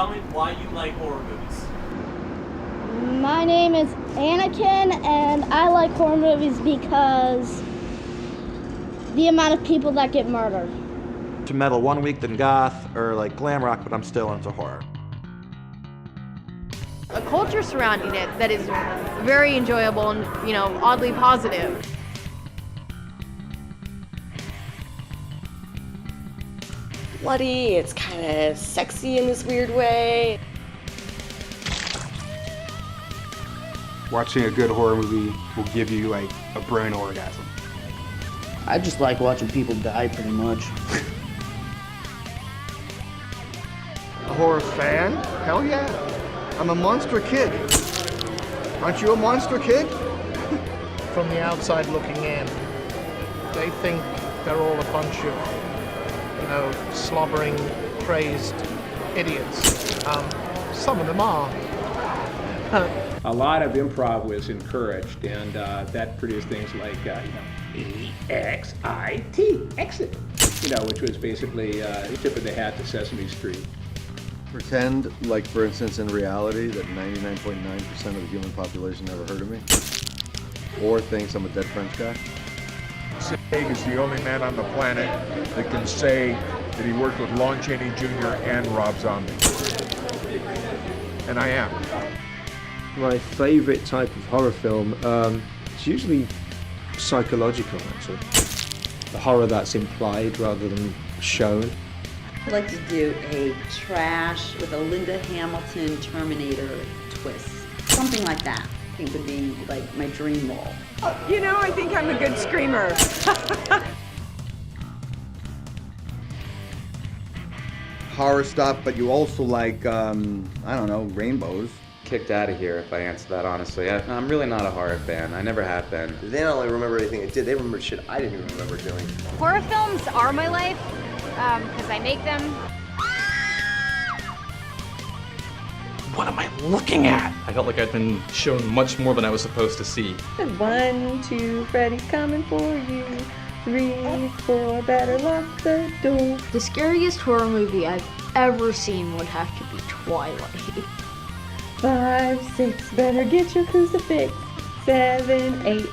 tell me why you like horror movies. My name is Anakin, and I like horror movies because the amount of people that get murdered. To metal one week, then goth, or like glam rock, but I'm still into horror. A culture surrounding it that is very enjoyable and, you know, oddly positive. Bloody, it's kind of sexy in this weird way. Watching a good horror movie will give you like a brain orgasm. I just like watching people die pretty much. A horror fan? Hell yeah. I'm a monster kid. Aren't you a monster kid? From the outside looking in, they think they're all a bunch of, you know, slobbering, crazed idiots. Some of them are. A lot of improv was encouraged, and that produced things like, E-X-I-T, exit, which was basically tip of the hat to Sesame Street. Pretend, like for instance in reality, that 99.9% of the human population never heard of me. Or thinks I'm a dead French guy. Haig is the only man on the planet that can say that he worked with Lon Chaney Jr. and Rob Zombie. And I am. My favourite type of horror film is usually psychological, actually. The horror that's implied rather than shown. I'd like to do a trash with a Linda Hamilton Terminator twist. Something like that, I think would be like my dream role. You know, I think I'm a good screamer. Horror stuff, but you also like, I don't know, rainbows. Kicked out of here if I answer that honestly. I'm really not a horror fan. I never have been. They not only remember anything it did, they remember shit I didn't even remember doing. Horror films are my life because I make them. What am I looking at? I felt like I'd been shown much more than I was supposed to see. 1, 2, Freddy's coming for you. 3, 4, better lock the door. The scariest horror movie I've ever seen would have to be Twilight. 5, 6, better get your crucifix. 7, 8,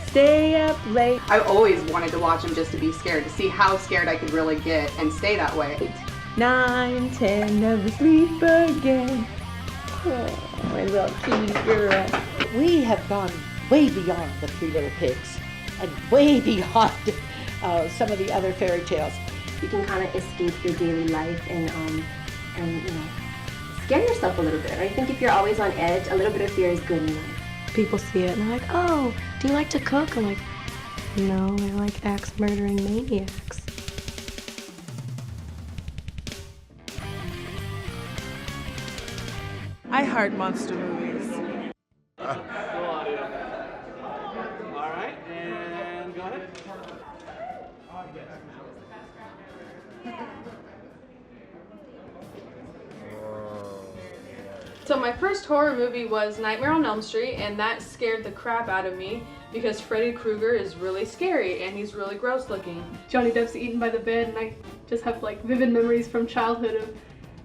stay up late. I always wanted to watch them just to be scared, to see how scared I could really get and stay that way. 8, 9, 10, never sleep again. Oh, my little kitty girl. We have gone way beyond the Three Little Pigs and way beyond some of the other fairy tales. You can kind of escape your daily life and scare yourself a little bit. I think if you're always on edge, a little bit of fear is good in life. People see it and they're like, oh, do you like to cook? I'm like, no, I like axe murdering maniacs. I heart monster movies. All right, and go ahead. So my first horror movie was Nightmare on Elm Street, and that scared the crap out of me because Freddy Krueger is really scary and he's really gross looking. Johnny Depp's eaten by the bed, and I just have like vivid memories from childhood of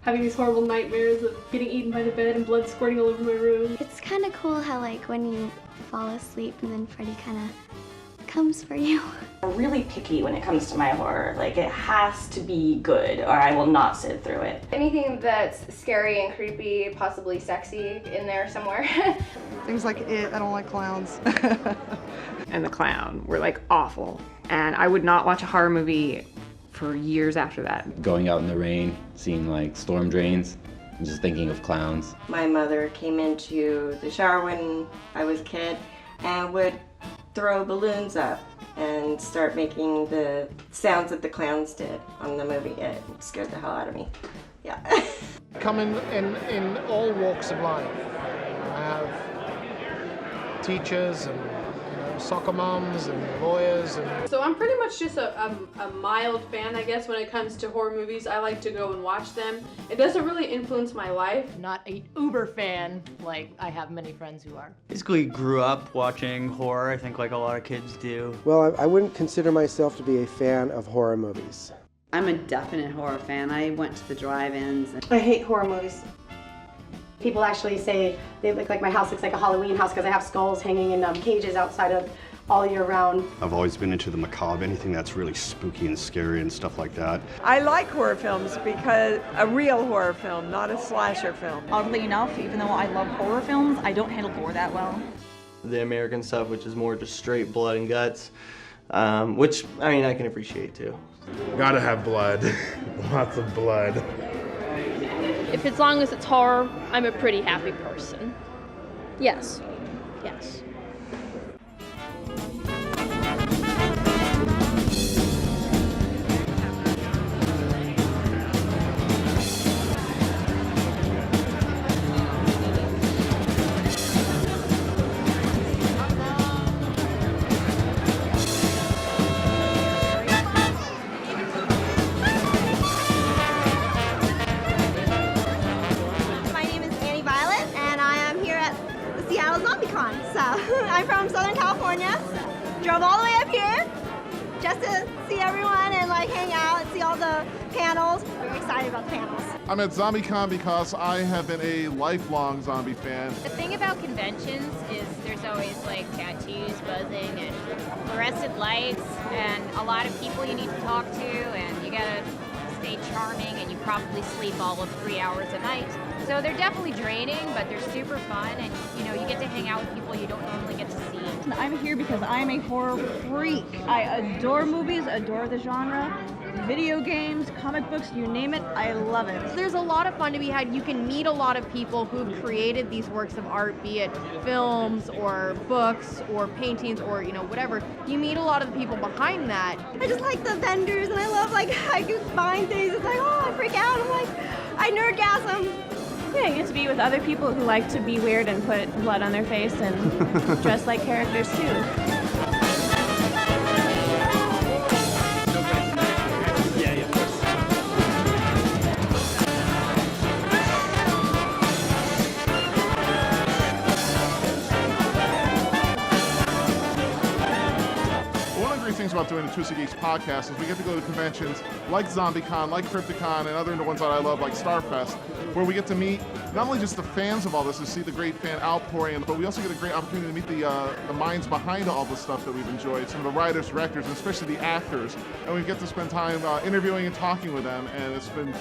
having these horrible nightmares of getting eaten by the bed and blood squirting all over my room. It's kind of cool how like when you fall asleep and then Freddy kind of comes for you. I'm really picky when it comes to my horror. Like, it has to be good or I will not sit through it. Anything that's scary and creepy, possibly sexy in there somewhere. Things like It, I don't like clowns. And The Clown were like awful. And I would not watch a horror movie for years after that. Going out in the rain, seeing like storm drains, and just thinking of clowns. My mother came into the shower when I was a kid and would throw balloons up and start making the sounds that the clowns did on the movie. It scared the hell out of me. Yeah. Come in all walks of life. I have teachers and soccer moms and lawyers. So I'm pretty much just a mild fan, I guess, when it comes to horror movies. I like to go and watch them. It doesn't really influence my life. Not a uber fan, like I have many friends who are. Basically grew up watching horror, I think like a lot of kids do. Well, I wouldn't consider myself to be a fan of horror movies. I'm a definite horror fan. I went to the drive-ins. I hate horror movies. People actually say they look like my house looks like a Halloween house because I have skulls hanging in cages outside of all year round. I've always been into the macabre, anything that's really spooky and scary and stuff like that. I like horror films because a real horror film, not a slasher film. Oddly enough, even though I love horror films, I don't handle gore that well. The American stuff, which is more just straight blood and guts, which, I mean, I can appreciate too. Gotta have blood. Lots of blood. If as long as it's horror, I'm a pretty happy person. Yes. Yes. ZombieCon. So I'm from Southern California. Drove all the way up here just to see everyone and like hang out and see all the panels. Very excited about the panels. I'm at ZombieCon because I have been a lifelong zombie fan. The thing about conventions is there's always like tattoos buzzing and fluorescent lights and a lot of people you need to talk to, and you gotta stay charming, and you probably sleep all of 3 hours a night. So they're definitely draining, but they're super fun, and you know, you get to hang out with people you don't normally get to see. I'm here because I'm a horror freak. I adore movies, adore the genre, video games, comic books, you name it, I love it. There's a lot of fun to be had. You can meet a lot of people who've created these works of art, be it films or books or paintings or, you know, whatever. You meet a lot of the people behind that. I just like the vendors, and I love like I could find things. It's like, oh, I freak out. I'm like, I nerdgasm. Yeah, I get to be with other people who like to be weird and put blood on their face and dress like characters too. Things about doing the Twisted Geeks podcast is we get to go to conventions like ZombieCon, like Crypticon, and other ones that I love like Starfest, where we get to meet not only just the fans of all this and see the great fan outpouring, but we also get a great opportunity to meet the minds behind all the stuff that we've enjoyed, some of the writers, directors, and especially the actors, and we get to spend time interviewing and talking with them, and it's been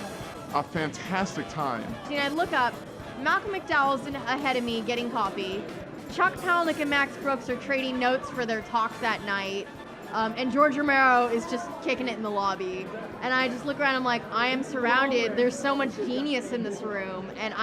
a fantastic time. You know, I look up, Malcolm McDowell's ahead of me getting coffee. Chuck Palahniuk and Max Brooks are trading notes for their talk that night. And George Romero is just kicking it in the lobby. And I just look around, I'm like, I am surrounded. There's so much genius in this room. And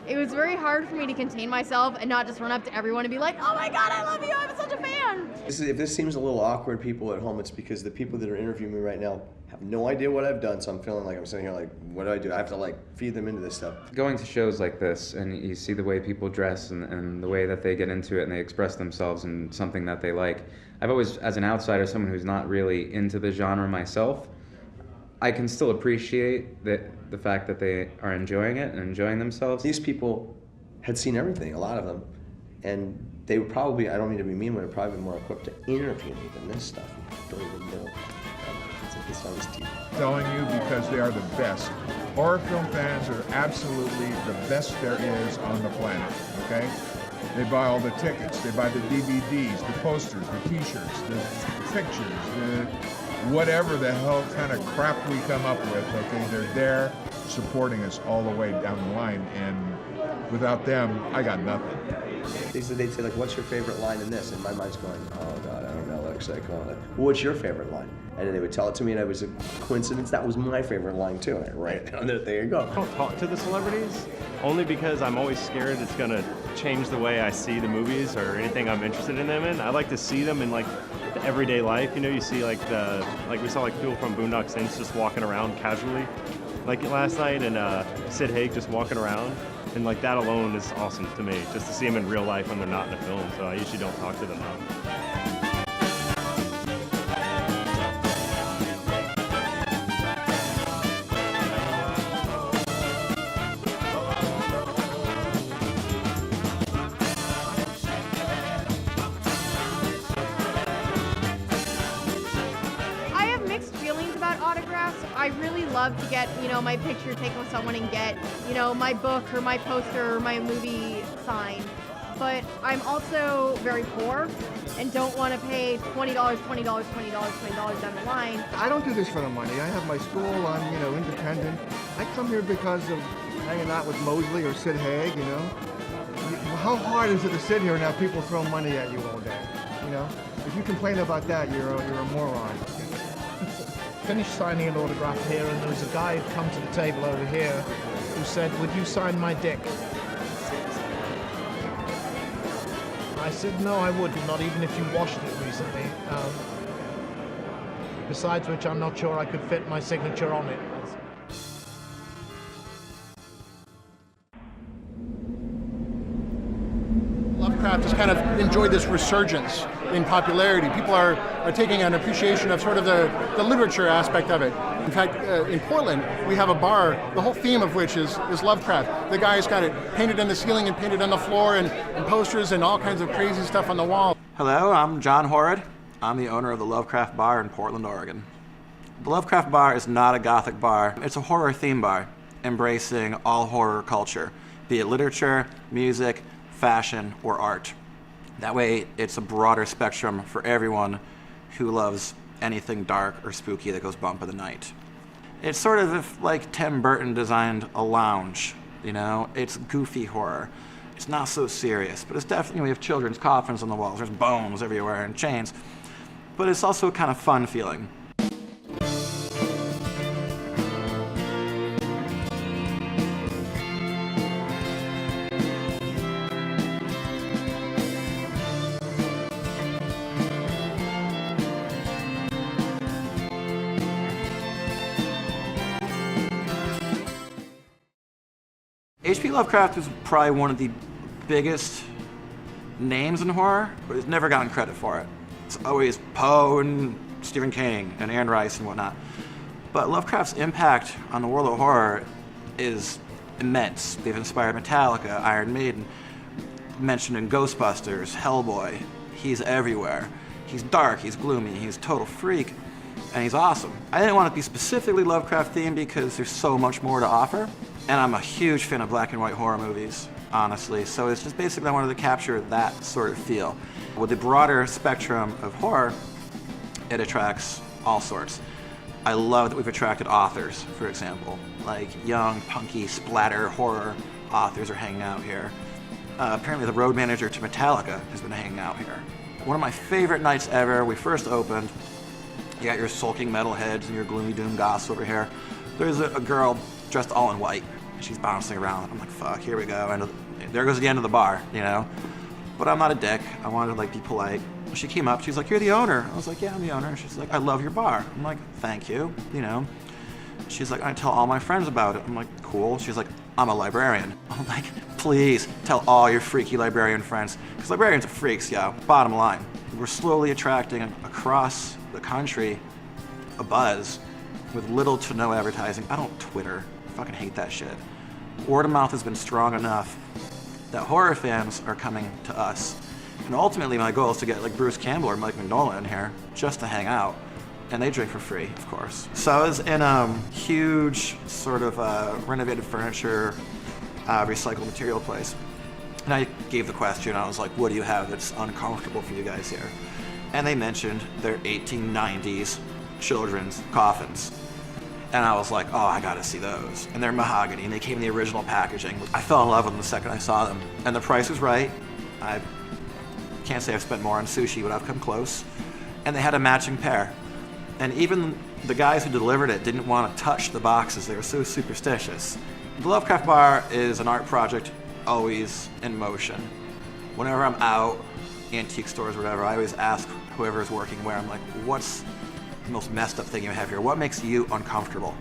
it was very hard for me to contain myself and not just run up to everyone and be like, oh my God, I love you, I'm such a fan. If this seems a little awkward, people at home, it's because the people that are interviewing me right now have no idea what I've done, so I'm feeling like I'm sitting here like, what do? I have to like feed them into this stuff. Going to shows like this and you see the way people dress and the way that they get into it and they express themselves in something that they like. I've always, as an outsider, someone who's not really into the genre myself, I can still appreciate the fact that they are enjoying it and enjoying themselves. These people had seen everything, a lot of them, and they would probably, I don't mean to be mean, but they're probably more equipped to interview me than this stuff. You don't even know. It's on his teeth. Telling you because they are the best. Horror film fans are absolutely the best there is on the planet, okay? They buy all the tickets, they buy the DVDs, the posters, the t-shirts, the pictures, the whatever the hell kind of crap we come up with, okay? They're there supporting us all the way down the line, and without them, I got nothing. They'd say, like, what's your favorite line in this? And my mind's going, oh God, I don't know. Like, well, what's your favorite line? And then they would tell it to me, and it was a coincidence. That was my favorite line too. And I write it down there. There you go. I don't talk to the celebrities, only because I'm always scared it's gonna change the way I see the movies or anything I'm interested in them in. I like to see them in like the everyday life. You know, you see like we saw like people from Boondock Saints just walking around casually, like last night, and Sid Haig just walking around. And like that alone is awesome to me, just to see them in real life when they're not in a film. So I usually don't talk to them now. I have mixed feelings about autographs. autographs, I really love to get, my picture taken with someone and get, my book or my poster or my movie signed. But I'm also very poor and don't want to pay $20 down the line. I don't do this for the money. I have my school, I'm, independent. I come here because of hanging out with Mosley or Sid Haig, How hard is it to sit here and have people throw money at you all day, If you complain about that, you're a moron. Finished signing an autograph here, and there was a guy who'd come to the table over here who said, "Would you sign my dick?" I said, "No, I wouldn't, not even if you washed it recently. Besides which, I'm not sure I could fit my signature on it." Lovecraft has kind of enjoyed this resurgence in popularity. People are taking an appreciation of sort of the literature aspect of it. In fact, in Portland, we have a bar, the whole theme of which is Lovecraft. The guy's got it painted on the ceiling and painted on the floor and posters and all kinds of crazy stuff on the wall. Hello, I'm John Horrid. I'm the owner of the Lovecraft Bar in Portland, Oregon. The Lovecraft Bar is not a gothic bar. It's a horror theme bar, embracing all horror culture, be it literature, music, fashion, or art. That way, it's a broader spectrum for everyone who loves anything dark or spooky that goes bump in the night. It's sort of if, like, Tim Burton designed a lounge, It's goofy horror. It's not so serious, but it's definitely, we have children's coffins on the walls, there's bones everywhere and chains, but it's also a kind of fun feeling. H.P. Lovecraft is probably one of the biggest names in horror, but he's never gotten credit for it. It's always Poe and Stephen King and Anne Rice and whatnot. But Lovecraft's impact on the world of horror is immense. They've inspired Metallica, Iron Maiden, mentioned in Ghostbusters, Hellboy. He's everywhere. He's dark, he's gloomy, he's a total freak, and he's awesome. I didn't want it to be specifically Lovecraft themed because there's so much more to offer. And I'm a huge fan of black and white horror movies, honestly. So it's just basically I wanted to capture that sort of feel. With the broader spectrum of horror, it attracts all sorts. I love that we've attracted authors, for example, like young, punky, splatter horror authors are hanging out here. Apparently the road manager to Metallica has been hanging out here. One of my favorite nights ever, we first opened, you got your sulking metalheads and your gloomy doom goths over here. There's a girl dressed all in white. She's bouncing around. I'm like, fuck, here we go. And there goes the end of the bar, But I'm not a dick. I wanted to be polite. She came up, she's like, "You're the owner." I was like, "Yeah, I'm the owner." She's like, "I love your bar." I'm like, "Thank you, She's like, "I tell all my friends about it." I'm like, "Cool." She's like, "I'm a librarian." I'm like, "Please tell all your freaky librarian friends." Because librarians are freaks, bottom line. We're slowly attracting across the country a buzz with little to no advertising. I don't Twitter. I fucking hate that shit. Word of mouth has been strong enough that horror fans are coming to us. And ultimately my goal is to get Bruce Campbell or Mike Mignola in here just to hang out. And they drink for free, of course. So I was in a huge sort of renovated furniture, recycled material place. And I gave the question, I was like, "What do you have that's uncomfortable for you guys here?" And they mentioned their 1890s children's coffins. And I was like, "Oh, I gotta see those." And they're mahogany, and they came in the original packaging. I fell in love with them the second I saw them. And the price was right. I can't say I've spent more on sushi, but I've come close. And they had a matching pair. And even the guys who delivered it didn't want to touch the boxes. They were so superstitious. The Lovecraft Bar is an art project always in motion. Whenever I'm out, antique stores, whatever, I always ask whoever's working where, I'm like, "What's the most messed up thing you have here? What makes you uncomfortable?"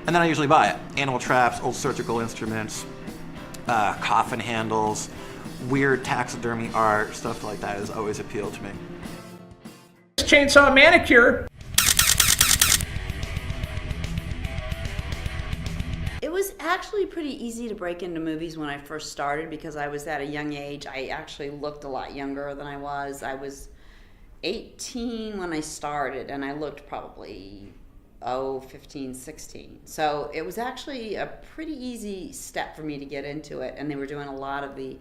And then I usually buy it. Animal traps, old surgical instruments, coffin handles, weird taxidermy art, stuff like that has always appealed to me. Chainsaw manicure. It was actually pretty easy to break into movies when I first started because I was at a young age. I actually looked a lot younger than I was. I was 18 when I started, and I looked probably 15, 16. So it was actually a pretty easy step for me to get into it. And they were doing a lot of the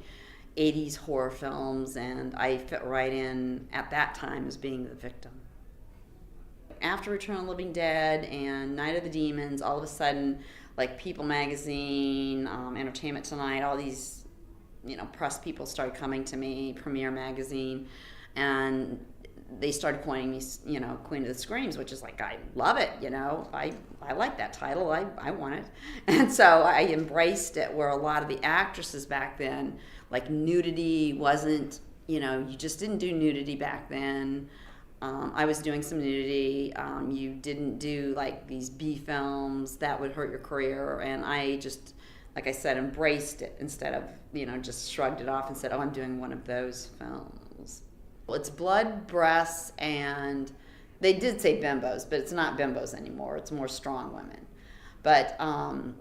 80s horror films, and I fit right in at that time as being the victim. After Return of the Living Dead and Night of the Demons, all of a sudden, like People Magazine, Entertainment Tonight, all these, press people started coming to me, Premiere Magazine, and they started coining me, Queen of the Screams, which is like, I love it, I like that title, I want it. And so I embraced it, where a lot of the actresses back then, like nudity wasn't, you just didn't do nudity back then. I was doing some nudity. You didn't do like these B films that would hurt your career. And I just, like I said, embraced it instead of, just shrugged it off and said, oh, I'm doing one of those films. Well, it's blood, breasts, and they did say bimbos, but it's not bimbos anymore. It's more strong women. But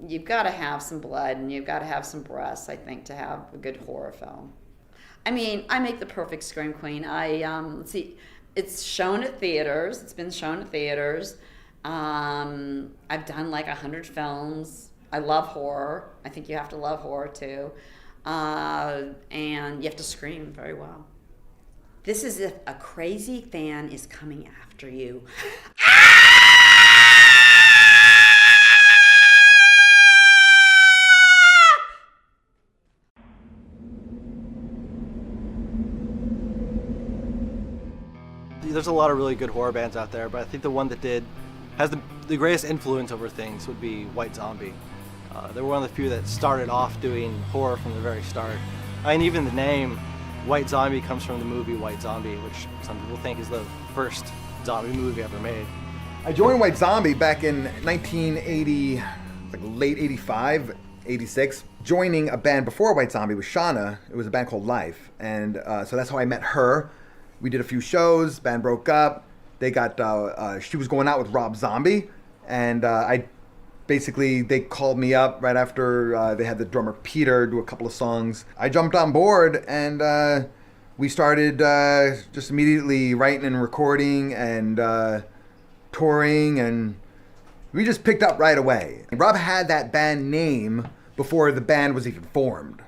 you've got to have some blood and you've got to have some breasts, I think, to have a good horror film. I mean, I make the perfect scream queen. Let's see. It's shown at theaters. It's been shown at theaters. I've done like 100 films. I love horror. I think you have to love horror too. And you have to scream very well. This is if a crazy fan is coming after you. There's a lot of really good horror bands out there, but I think the one that has the greatest influence over things would be White Zombie. They were one of the few that started off doing horror from the very start. I mean, even the name White Zombie comes from the movie White Zombie, which some people think is the first zombie movie ever made. I joined White Zombie back in 1980, like late 85, 86. Joining a band before White Zombie was Shauna. It was a band called Life, and so that's how I met her. We did a few shows, band broke up. They got, she was going out with Rob Zombie, and they called me up right after they had the drummer Peter do a couple of songs. I jumped on board, and we started just immediately writing and recording and touring, and we just picked up right away. And Rob had that band name before the band was even formed.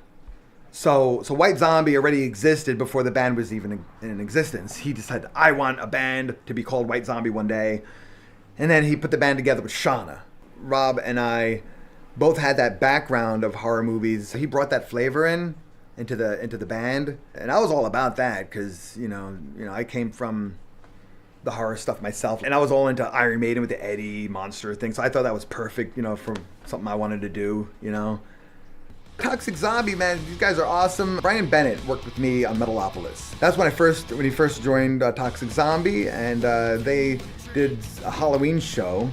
So White Zombie already existed before the band was even in existence. He just said, I want a band to be called White Zombie one day. And then he put the band together with Shauna. Rob and I both had that background of horror movies. So he brought that flavor into the band. And I was all about that because, I came from the horror stuff myself. And I was all into Iron Maiden with the Eddie Monster thing. So I thought that was perfect, for something I wanted to do, Toxic Zombie, man, these guys are awesome. Brian Bennett worked with me on Metalopolis. That's when he first joined Toxic Zombie, and they did a Halloween show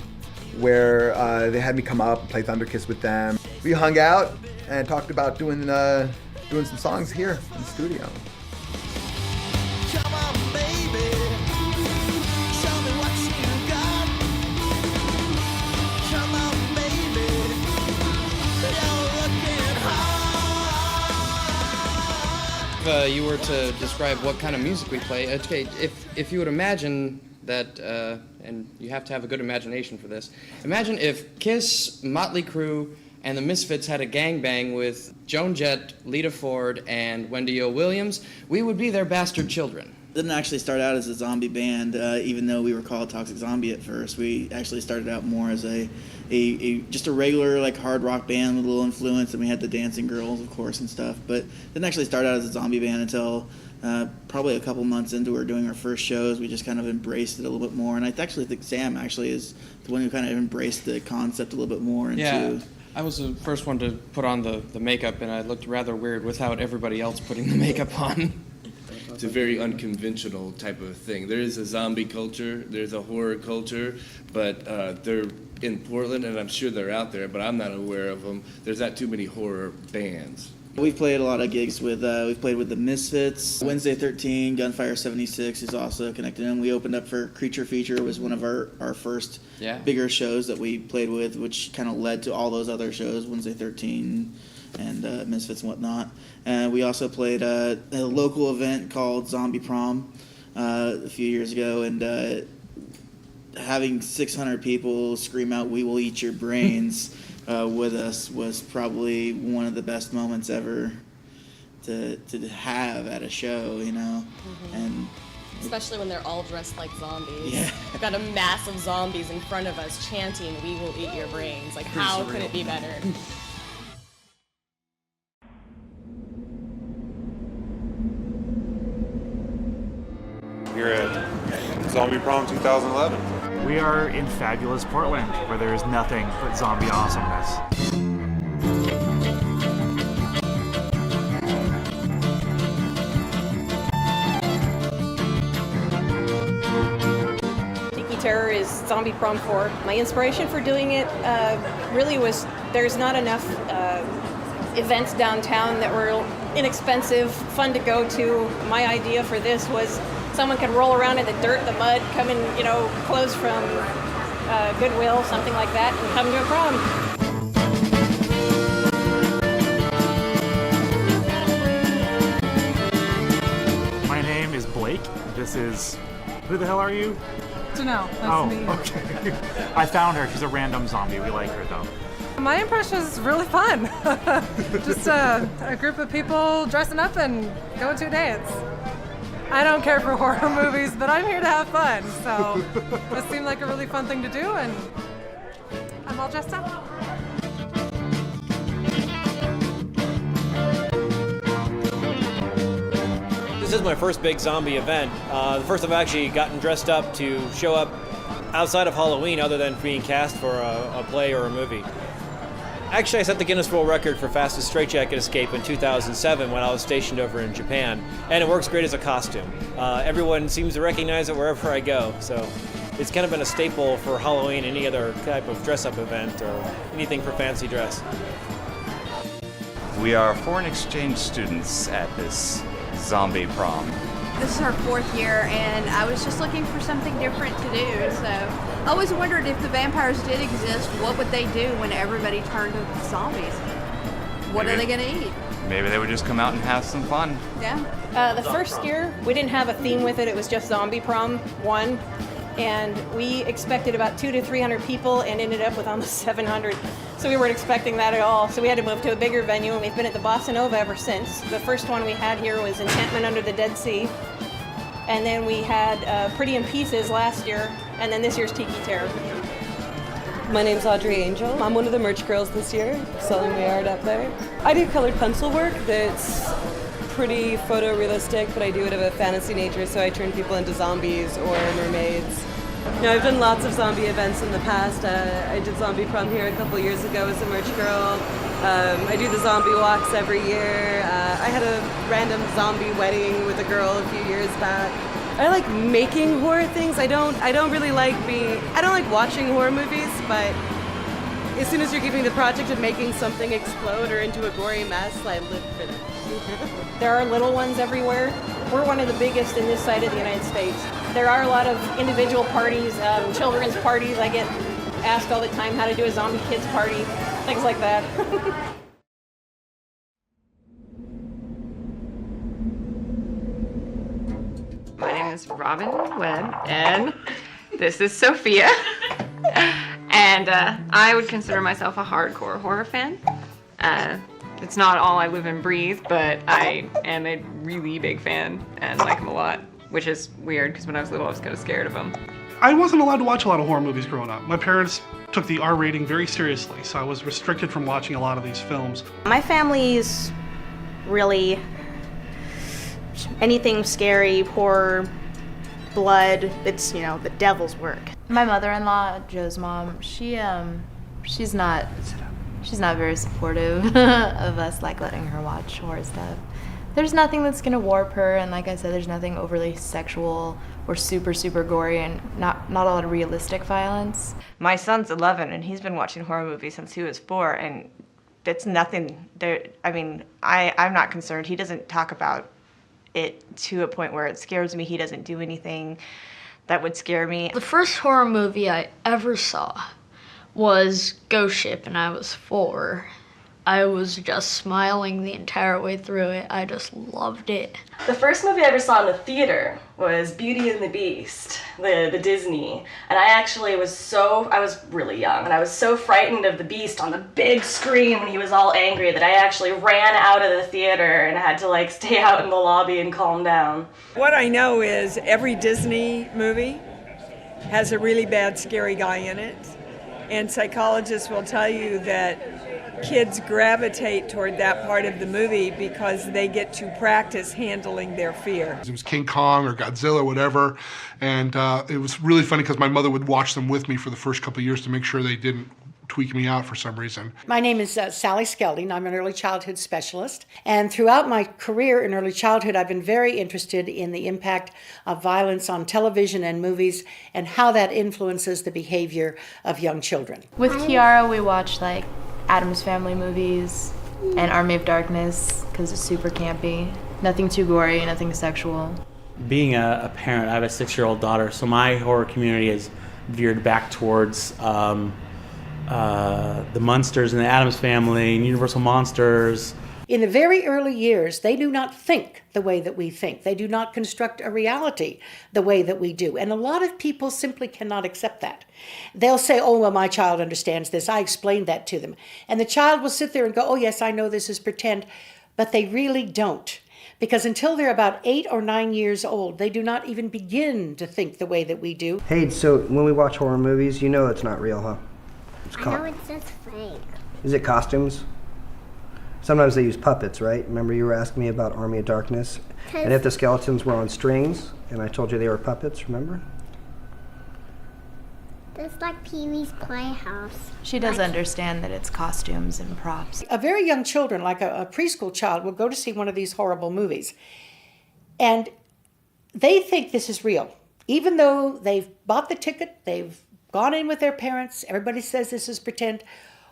where they had me come up and play Thunder Kiss with them. We hung out and talked about doing some songs here in the studio. Come on, baby. Show me what you got. Come on, baby. You're looking hot. If you were to describe what kind of music we play, okay, if you would imagine that, and you have to have a good imagination for this, imagine if Kiss, Motley Crue, and the Misfits had a gangbang with Joan Jett, Lita Ford, and Wendy O. Williams, we would be their bastard children. Didn't actually start out as a zombie band, even though we were called Toxic Zombie at first. We actually started out more as just a regular like hard rock band with a little influence, and we had the Dancing Girls, of course, and stuff. But didn't actually start out as a zombie band until probably a couple months into our doing our first shows. We just kind of embraced it a little bit more, and I actually think Sam actually is the one who kind of embraced the concept a little bit more. Yeah. I was the first one to put on the makeup, and I looked rather weird without everybody else putting the makeup on. It's a very unconventional type of thing. There is a zombie culture, there's a horror culture, but they're in Portland, and I'm sure they're out there, but I'm not aware of them. There's not too many horror bands. We've played a lot of gigs with, we've played with the Misfits, Wednesday 13, Gunfire 76 is also connected in. We opened up for Creature Feature, was one of our first bigger shows that we played with, which kind of led to all those other shows, Wednesday 13 and Misfits and whatnot. And we also played a local event called Zombie Prom a few years ago, and having 600 people scream out, "We will eat your brains," with us was probably one of the best moments ever to have at a show, you know. And especially when they're all dressed like zombies. Yeah. We've got a mass of zombies in front of us chanting, "We will eat your brains." Like, how could it be better? We're at Zombie Prom 2011. We are in fabulous Portland, where there is nothing but zombie awesomeness. Tiki Terror is Zombie Prom 4. My inspiration for doing it really was there's not enough events downtown that were inexpensive, fun to go to. My idea for this was someone could roll around in the dirt, the mud, come in, you know, clothes from Goodwill, something like that, and come to a prom. My name is Blake. This is... Who the hell are you? Janelle. Nice to meet you. Okay. I found her. She's a random zombie. We like her, though. My impression is really fun. Just a group of people dressing up and going to a dance. I don't care for horror movies, but I'm here to have fun. So this seemed like a really fun thing to do, and I'm all dressed up. This is my first big zombie event. The first I've actually gotten dressed up to show up outside of Halloween other than being cast for a play or a movie. Actually, I set the Guinness World Record for fastest straitjacket escape in 2007 when I was stationed over in Japan, and it works great as a costume. Everyone seems to recognize it wherever I go, so it's kind of been a staple for Halloween, any other type of dress-up event or anything for fancy dress. We are foreign exchange students at this zombie prom. This is our 4th year, and I was just looking for something different to do, so I always wondered if the vampires did exist, what would they do when everybody turned to zombies? What are they going to eat? Maybe they would just come out and have some fun. Yeah. The first year, we didn't have a theme with it. It was just Zombie Prom 1, and we expected about 200 to 300 people and ended up with almost 700. So we weren't expecting that at all. So we had to move to a bigger venue, and we've been at the Bossa Nova ever since. The first one we had here was Enchantment Under the Dead Sea. And then we had Pretty in Pieces last year, and then this year's Tiki Terror. My name's Audrey Angel. I'm one of the merch girls this year, selling my art up there. I do colored pencil work that's pretty photorealistic, but I do it of a fantasy nature, so I turn people into zombies or mermaids. You know, I've done lots of zombie events in the past. I did Zombie Prom here a couple years ago as a merch girl. I do the zombie walks every year. I had a random zombie wedding with a girl a few years back. I like making horror things. I don't really like I don't like watching horror movies, but as soon as you're giving the project of making something explode or into a gory mess, I live for them. There are little ones everywhere. We're one of the biggest in this side of the United States. There are a lot of individual parties, children's parties. I get asked all the time how to do a zombie kids party, things like that. My name is Robin Webb, and this is Sophia. And I would consider myself a hardcore horror fan. It's not all I live and breathe, but I am a really big fan and like them a lot, which is weird because when I was little I was kind of scared of them. I wasn't allowed to watch a lot of horror movies growing up. My parents took the R rating very seriously, so I was restricted from watching a lot of these films. My family's really anything scary, horror, blood, it's, you know, the devil's work. My mother-in-law, Joe's mom, she's not very supportive of us like letting her watch horror stuff. There's nothing that's gonna warp her, and like I said, there's nothing overly sexual or super gory, and not a lot of realistic violence. My son's 11 and he's been watching horror movies since he was 4, and it's nothing there. I mean, I'm not concerned. He doesn't talk about it to a point where it scares me. He doesn't do anything that would scare me. The first horror movie I ever saw was Ghost Ship, and I was 4. I was just smiling the entire way through it. I just loved it. The first movie I ever saw in the theater was Beauty and the Beast, the Disney. And I was really young, and I was so frightened of the Beast on the big screen when he was all angry that I actually ran out of the theater and had to stay out in the lobby and calm down. What I know is every Disney movie has a really bad scary guy in it. And psychologists will tell you that kids gravitate toward that part of the movie because they get to practice handling their fear. It was King Kong or Godzilla, whatever, and it was really funny because my mother would watch them with me for the first couple of years to make sure they didn't tweak me out for some reason. My name is Sally Skelding. I'm an early childhood specialist, and throughout my career in early childhood, I've been very interested in the impact of violence on television and movies and how that influences the behavior of young children. With Kiara, we watch Addams Family movies and Army of Darkness because it's super campy. Nothing too gory, nothing sexual. Being a parent, I have a 6-year-old daughter, so my horror community is veered back towards the Munsters and the Addams Family and Universal Monsters. In the very early years, they do not think the way that we think. They do not construct a reality the way that we do. And a lot of people simply cannot accept that. They'll say, oh, well, my child understands this. I explained that to them. And the child will sit there and go, oh, yes, I know this is pretend. But they really don't. Because until they're about 8 or 9 years old, they do not even begin to think the way that we do. Hey, so when we watch horror movies, you know it's not real, huh? I know it's just fake. Is it costumes? Sometimes they use puppets, right? Remember you were asking me about Army of Darkness? And if the skeletons were on strings, and I told you they were puppets, remember? That's like Pee-wee's Playhouse. She does understand that it's costumes and props. A very young children, like a preschool child, will go to see one of these horrible movies. And they think this is real. Even though they've bought the ticket, they've gone in with their parents, everybody says this is pretend,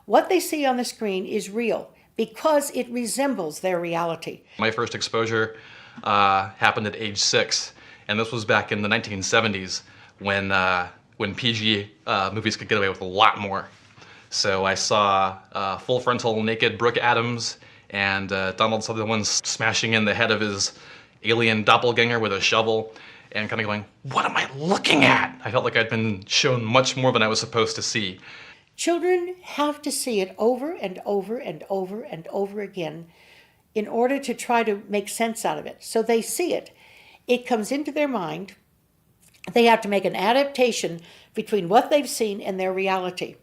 what they see on the screen is real because it resembles their reality. My first exposure happened at age 6, and this was back in the 1970s when PG movies could get away with a lot more. So I saw full frontal naked Brooke Adams and Donald Sutherland smashing in the head of his alien doppelganger with a shovel and kind of going, what am I looking at? I felt like I'd been shown much more than I was supposed to see. Children have to see it over and over and over and over again in order to try to make sense out of it. So they see it. It comes into their mind. They have to make an adaptation between what they've seen and their reality.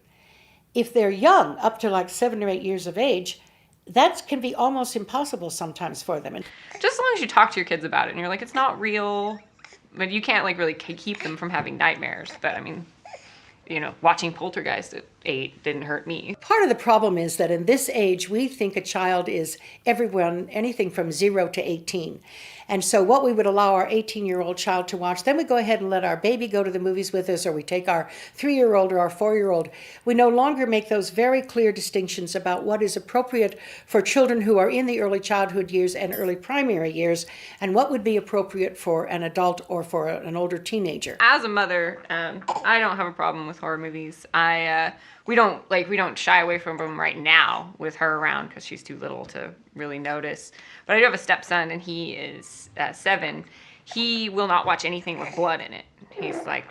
If they're young, up to 7 or 8 years of age, that can be almost impossible sometimes for them. Just as long as you talk to your kids about it and you're like, it's not real, but you can't really keep them from having nightmares. But I mean, watching Poltergeist at 8 didn't hurt me. Part of the problem is that in this age, we think a child is anything from 0 to 18. And so what we would allow our 18-year-old child to watch, then we go ahead and let our baby go to the movies with us, or we take our 3-year-old or our 4-year-old. We no longer make those very clear distinctions about what is appropriate for children who are in the early childhood years and early primary years, and what would be appropriate for an adult or for an older teenager. As a mother, I don't have a problem with horror movies. We don't shy away from them right now with her around because she's too little to really notice. But I do have a stepson, and he is 7. He will not watch anything with blood in it. He's like,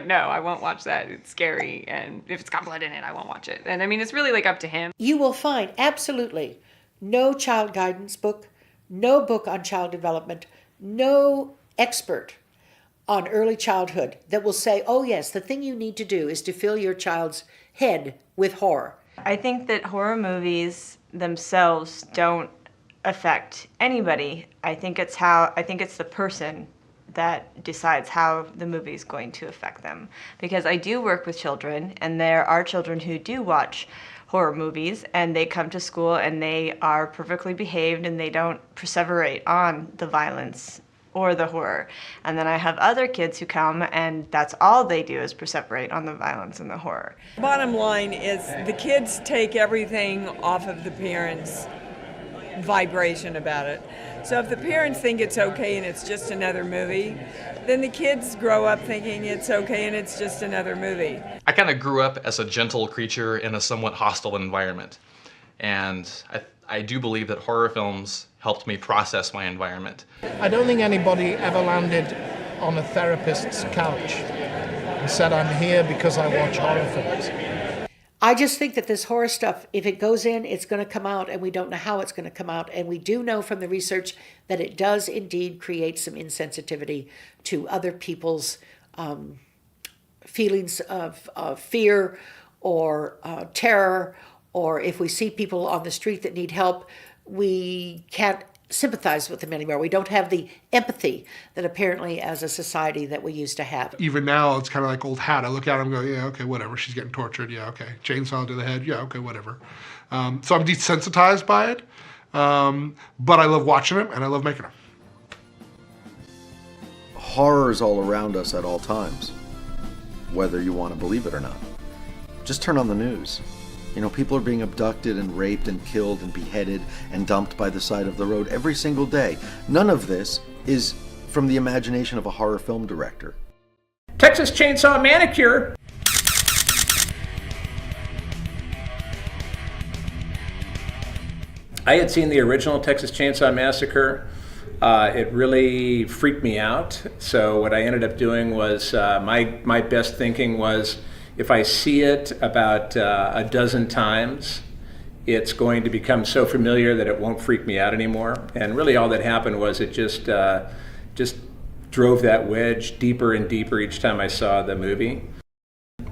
no, I won't watch that. It's scary, and if it's got blood in it, I won't watch it. And I mean, it's really up to him. You will find absolutely no child guidance book, no book on child development, no expert on early childhood that will say, oh yes, the thing you need to do is to fill your child's head with horror. I think that horror movies themselves don't affect anybody. I think it's the person that decides how the movie is going to affect them. Because I do work with children, and there are children who do watch horror movies, and they come to school and they are perfectly behaved and they don't perseverate on the violence or the horror. And then I have other kids who come and that's all they do is perseverate on the violence and the horror. Bottom line is the kids take everything off of the parents vibration about it. So if the parents think it's okay and it's just another movie, then the kids grow up thinking it's okay and it's just another movie. I kind of grew up as a gentle creature in a somewhat hostile environment. And I do believe that horror films helped me process my environment. I don't think anybody ever landed on a therapist's couch and said, I'm here because I watch horror films. I just think that this horror stuff, if it goes in, it's going to come out, and we don't know how it's going to come out. And we do know from the research that it does indeed create some insensitivity to other people's feelings of fear or terror, or if we see people on the street that need help, we can't sympathize with them anymore. We don't have the empathy that apparently as a society that we used to have. Even now, it's kind of like old hat. I look at him and go, yeah, okay, whatever. She's getting tortured. Yeah, okay. Chainsaw to the head. Yeah, okay, whatever. So I'm desensitized by it, but I love watching them and I love making them. Horror is all around us at all times, whether you want to believe it or not. Just turn on the news. You know, people are being abducted and raped and killed and beheaded and dumped by the side of the road every single day. None of this is from the imagination of a horror film director. Texas Chainsaw Manicure. I had seen the original Texas Chainsaw Massacre. It really freaked me out. So what I ended up doing was, my best thinking was, if I see it about a dozen times, it's going to become so familiar that it won't freak me out anymore. And really all that happened was it just drove that wedge deeper and deeper each time I saw the movie.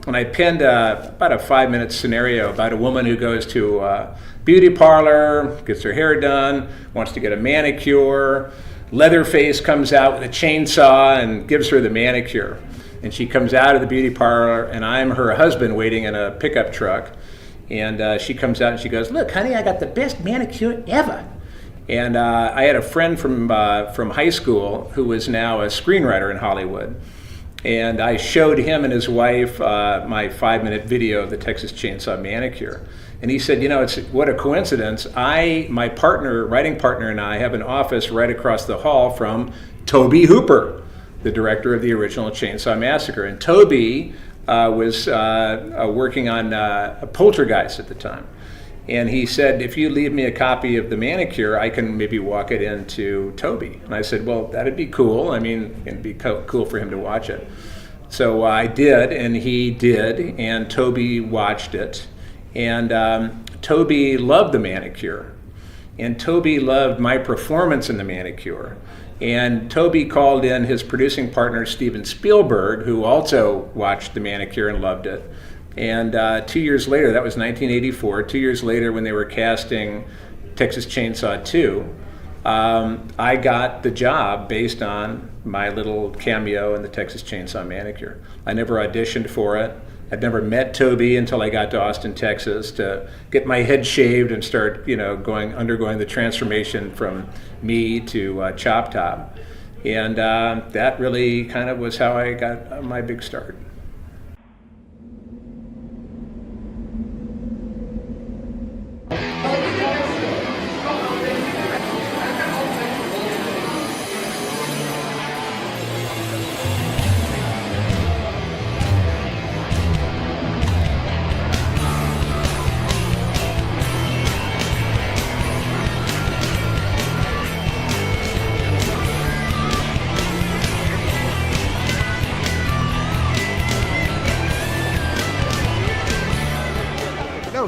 And I penned about a 5-minute scenario about a woman who goes to a beauty parlor, gets her hair done, wants to get a manicure. Leatherface comes out with a chainsaw and gives her the manicure. And she comes out of the beauty parlor, and I'm her husband waiting in a pickup truck. And she comes out and she goes, "Look, honey, I got the best manicure ever." And I had a friend from high school who is now a screenwriter in Hollywood. And I showed him and his wife my 5-minute video of the Texas Chainsaw Manicure. And he said, you know, what a coincidence. My writing partner and I have an office right across the hall from Tobe Hooper, the director of the original Chainsaw Massacre. And Tobe was working on Poltergeist at the time. And he said, if you leave me a copy of the manicure, I can maybe walk it into Tobe. And I said, well, that'd be cool. I mean, it'd be cool for him to watch it. So I did, and he did, and Tobe watched it. And Tobe loved the manicure. And Tobe loved my performance in the manicure. And Tobe called in his producing partner, Steven Spielberg, who also watched the manicure and loved it. And 2 years later, that was 1984, 2 years later when they were casting Texas Chainsaw 2, I got the job based on my little cameo in the Texas Chainsaw Manicure. I never auditioned for it. I'd never met Tobe until I got to Austin, Texas to get my head shaved and start, undergoing the transformation from me to Chop Top. And that really kind of was how I got my big start.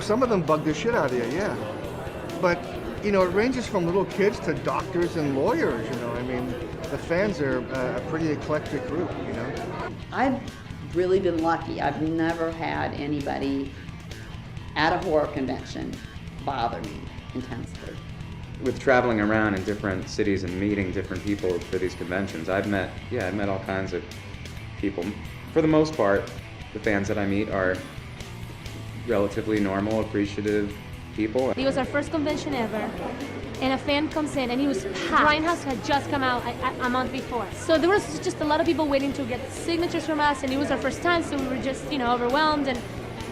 Some of them bug the shit out of you, yeah. But, it ranges from little kids to doctors and lawyers, I mean, the fans are a pretty eclectic group, I've really been lucky. I've never had anybody at a horror convention bother me intensely. With traveling around in different cities and meeting different people for these conventions, I've met all kinds of people. For the most part, the fans that I meet are relatively normal, appreciative people. It was our first convention ever, and a fan comes in, and he was packed. Grindhouse had just come out a month before. So there was just a lot of people waiting to get signatures from us, and it was our first time, so we were just, overwhelmed. And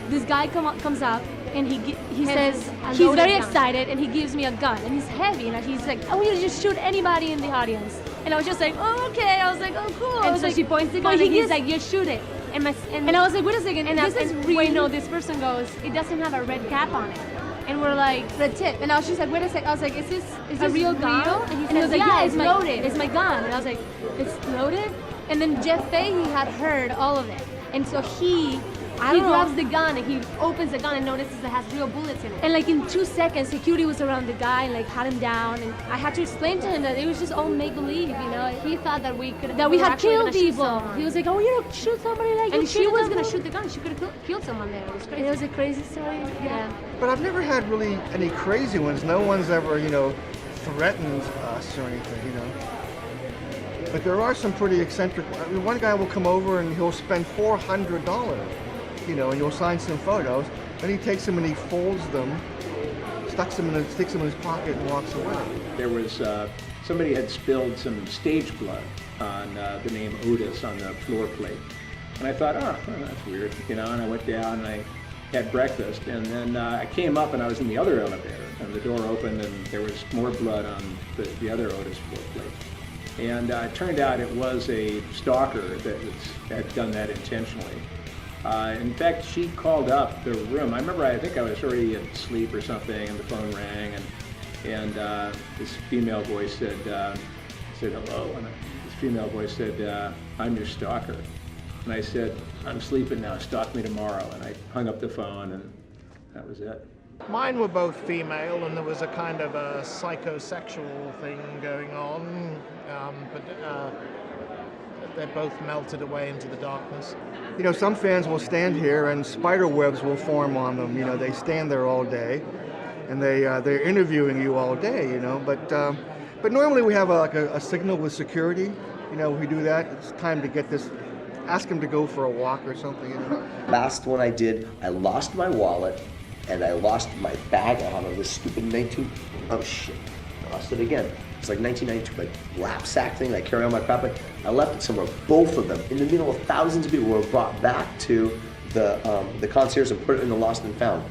this guy comes up, and he says he's very excited, and he gives me a gun, and he's heavy, and he's like, I want you to just shoot anybody in the audience. And I was just like, oh, okay. I was like, oh, cool. And so she points the gun, and he's like, you shoot it. And I was like, wait a second, this person goes, it doesn't have a red cap on it. And we're like, red tip. And now she's like, wait a second. I was like, is this a real gun? And he was like, yeah, it's loaded. It's my gun. And I was like, it's loaded? And then Jeff Fahey had heard all of it. And so he grabs the gun, and he opens the gun and notices it has real bullets in it. And like in 2 seconds, security was around the guy and like had him down. And I had to explain to him that it was just all make-believe, you know. He thought that we had killed people. He was like, oh, you don't shoot somebody like that. And she was gonna shoot the gun. She could have killed someone there. It was crazy. It was a crazy story. Yeah. But I've never had really any crazy ones. No one's ever, threatened us or anything, But there are some pretty eccentric. I mean, one guy will come over and he'll spend $400, and you'll sign some photos. Then he takes them and he folds them, sticks them in his pocket, and walks away. There was somebody had spilled some stage blood on the name Otis on the floor plate, and I thought, oh, well, that's weird, and I went down and I had breakfast, and then I came up and I was in the other elevator, and the door opened and there was more blood on the other Otis floor plate. And it turned out it was a stalker that had done that intentionally. In fact, she called up the room. I remember, I think I was already asleep or something, and the phone rang, and this female voice said hello, and this female voice said, I'm your stalker. And I said, I'm sleeping now, stalk me tomorrow. And I hung up the phone, and that was it. Mine were both female, and there was a kind of a psychosexual thing going on, but they both melted away into the darkness. Some fans will stand here and spider webs will form on them. They stand there all day, and they're interviewing you all day. But normally we have a signal with security. We do that. It's time to get this. Ask them to go for a walk or something. Last one I did, I lost my wallet. And I lost my bag out of this stupid oh shit, I lost it again. It's like 1992, like lap sack thing. I carry all my crap. I left it somewhere. Both of them, in the middle of thousands of people, were brought back to the concierge and put it in the lost and found.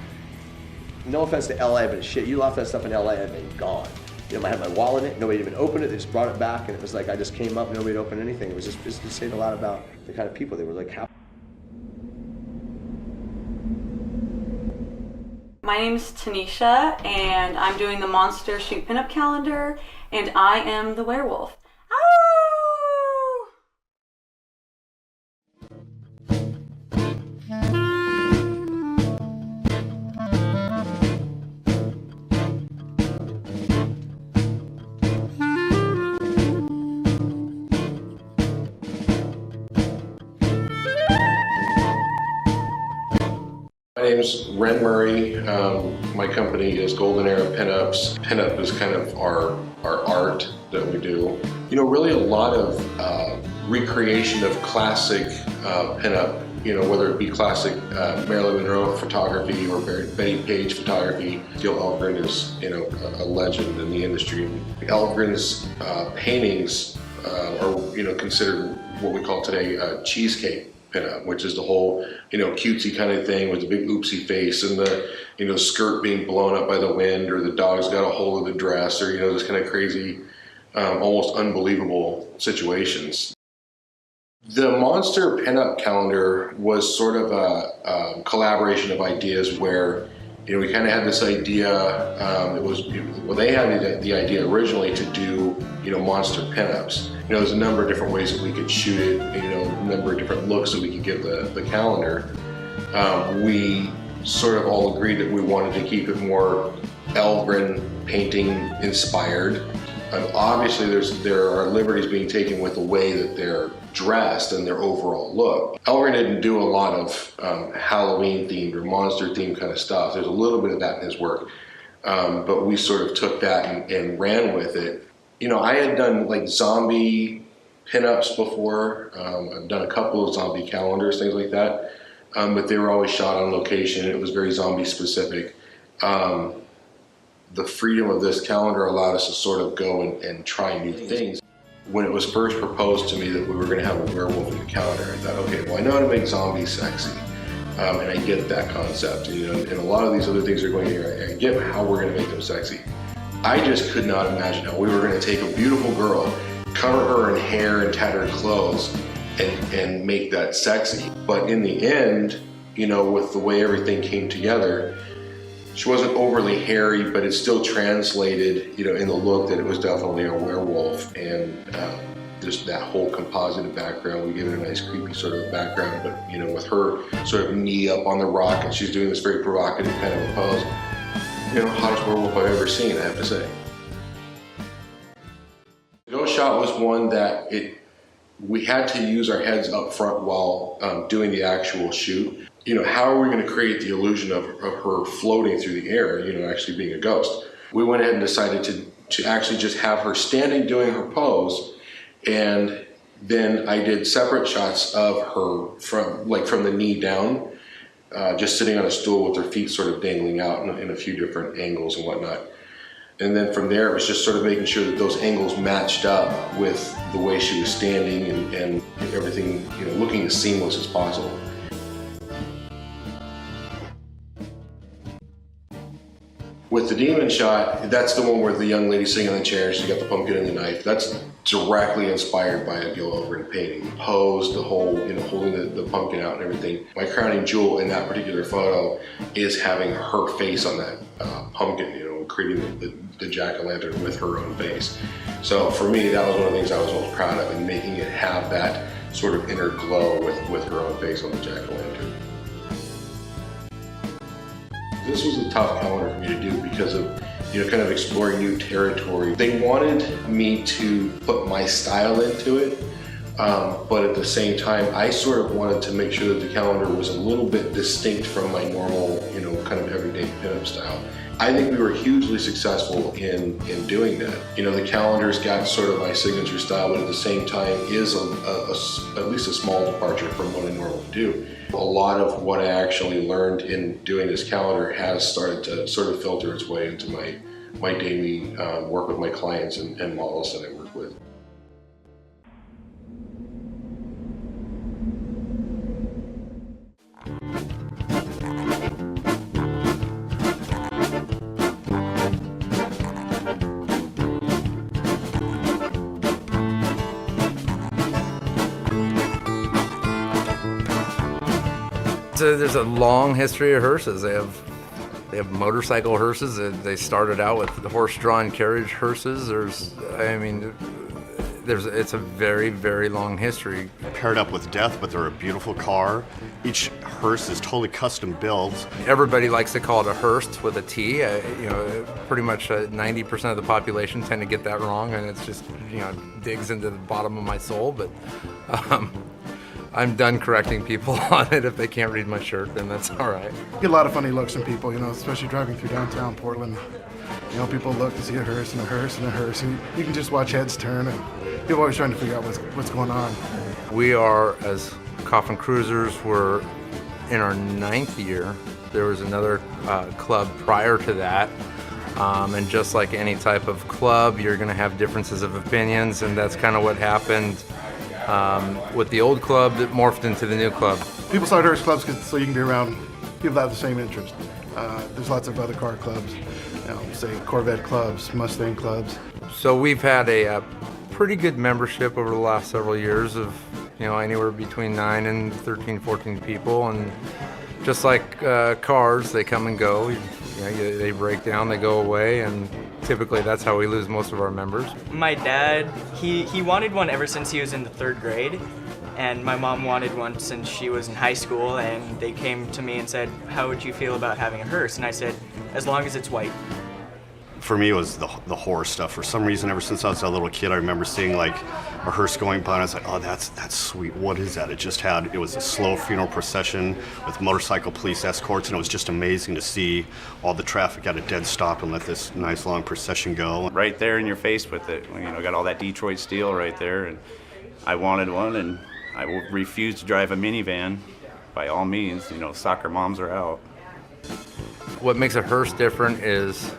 No offense to LA, but shit, you left that stuff in LA, I'd been gone. I had my wallet in it, nobody even opened it, they just brought it back, and it was like I just came up, nobody opened anything. It was just to say a lot about the kind of people they were, like how. My name's Tanisha, and I'm doing the Monster Shoot Pinup Calendar, and I am the werewolf. My name's Ren Murray. My company is Golden Era Pinups. Pinup is kind of our art that we do. Really a lot of recreation of classic pinup, whether it be classic Marilyn Monroe photography or Betty Page photography. Gil Elvgren is, a legend in the industry. Elvgren's paintings are, considered what we call today cheesecake pinup, which is the whole, cutesy kind of thing with the big oopsie face and the, skirt being blown up by the wind, or the dog's got a hold of the dress, or, this kind of crazy, almost unbelievable situations. The Monster Pinup Calendar was sort of a collaboration of ideas where, we kind of had this idea, they had the idea originally to do, monster pinups. There's a number of different ways that we could shoot it, a number of different looks that we could give the calendar. We sort of all agreed that we wanted to keep it more Elvgren painting inspired. Obviously there are liberties being taken with the way that they're dressed and their overall look. Elvgren didn't do a lot of Halloween themed or monster themed kind of stuff. There's a little bit of that in his work, but we sort of took that and ran with it. I had done like zombie pinups before. I've done a couple of zombie calendars, things like that, but they were always shot on location. It was very zombie specific. The freedom of this calendar allowed us to sort of go and try new things. When it was first proposed to me that we were going to have a werewolf in the calendar, I thought, okay, well, I know how to make zombies sexy. and I get that concept. And a lot of these other things are going here. I get how we're going to make them sexy. I just could not imagine how we were going to take a beautiful girl, cover her in hair and tattered clothes, and make that sexy. But in the end, with the way everything came together, she wasn't overly hairy, but it still translated, in the look that it was definitely a werewolf. And just that whole composited background, we give it a nice creepy sort of background. But with her sort of knee up on the rock, and she's doing this very provocative kind of a pose. Hottest werewolf I've ever seen, I have to say. The ghost shot was one that we had to use our heads up front while doing the actual shoot. How are we going to create the illusion of her floating through the air, actually being a ghost? We went ahead and decided to actually just have her standing doing her pose, and then I did separate shots of her from the knee down, just sitting on a stool with her feet sort of dangling out in a few different angles and whatnot. And then from there, it was just sort of making sure that those angles matched up with the way she was standing and everything, looking as seamless as possible. With the demon shot, that's the one where the young lady's sitting on the chair, she's got the pumpkin and the knife. That's directly inspired by a Gil Overn painting. The pose, the whole, holding the pumpkin out and everything. My crowning jewel in that particular photo is having her face on that pumpkin, creating the jack-o'-lantern with her own face. So for me, that was one of the things I was most proud of, and making it have that sort of inner glow with her own face on the jack-o'-lantern. This was a tough calendar for me to do because of, kind of exploring new territory. They wanted me to put my style into it, but at the same time, I sort of wanted to make sure that the calendar was a little bit distinct from my normal, kind of everyday pinup style. I think we were hugely successful in doing that. The calendar's got sort of my signature style, but at the same time is at least a small departure from what I normally do. A lot of what I actually learned in doing this calendar has started to sort of filter its way into my daily work with my clients and models that I work with. So there's a long history of hearses. They have motorcycle hearses. They started out with the horse-drawn carriage hearses. It's a very, very long history. Paired up with death, but they're a beautiful car. Each hearse is totally custom built. Everybody likes to call it a hearse with a T. Pretty much 90% of the population tend to get that wrong, and it's just digs into the bottom of my soul. But I'm done correcting people on it. If they can't read my shirt, then that's all right. You get a lot of funny looks from people, especially driving through downtown Portland. People look to see a hearse and a hearse and a hearse, and you can just watch heads turn, and people are always trying to figure out what's going on. We are, as Coffin Cruisers, we're in our 9th year. There was another club prior to that, and just like any type of club, you're going to have differences of opinions, and that's kind of what happened. With the old club that morphed into the new club. People start hearse clubs so you can be around people that have the same interest. There's lots of other car clubs, say Corvette clubs, Mustang clubs. So we've had a pretty good membership over the last several years of, anywhere between 9 and 13, 14 people. And just like cars, they come and go. They break down, they go away, and typically that's how we lose most of our members. My dad, he wanted one ever since he was in the 3rd grade, and my mom wanted one since she was in high school, and they came to me and said, how would you feel about having a hearse? And I said, as long as it's white. For me, it was the horror stuff. For some reason, ever since I was a little kid, I remember seeing like a hearse going by, and I was like, oh, that's sweet. What is that? It was a slow funeral procession with motorcycle police escorts, and it was just amazing to see all the traffic at a dead stop and let this nice long procession go. Right there in your face with it. Got all that Detroit steel right there, and I wanted one, and I refused to drive a minivan. By all means, soccer moms are out. What makes a hearse different is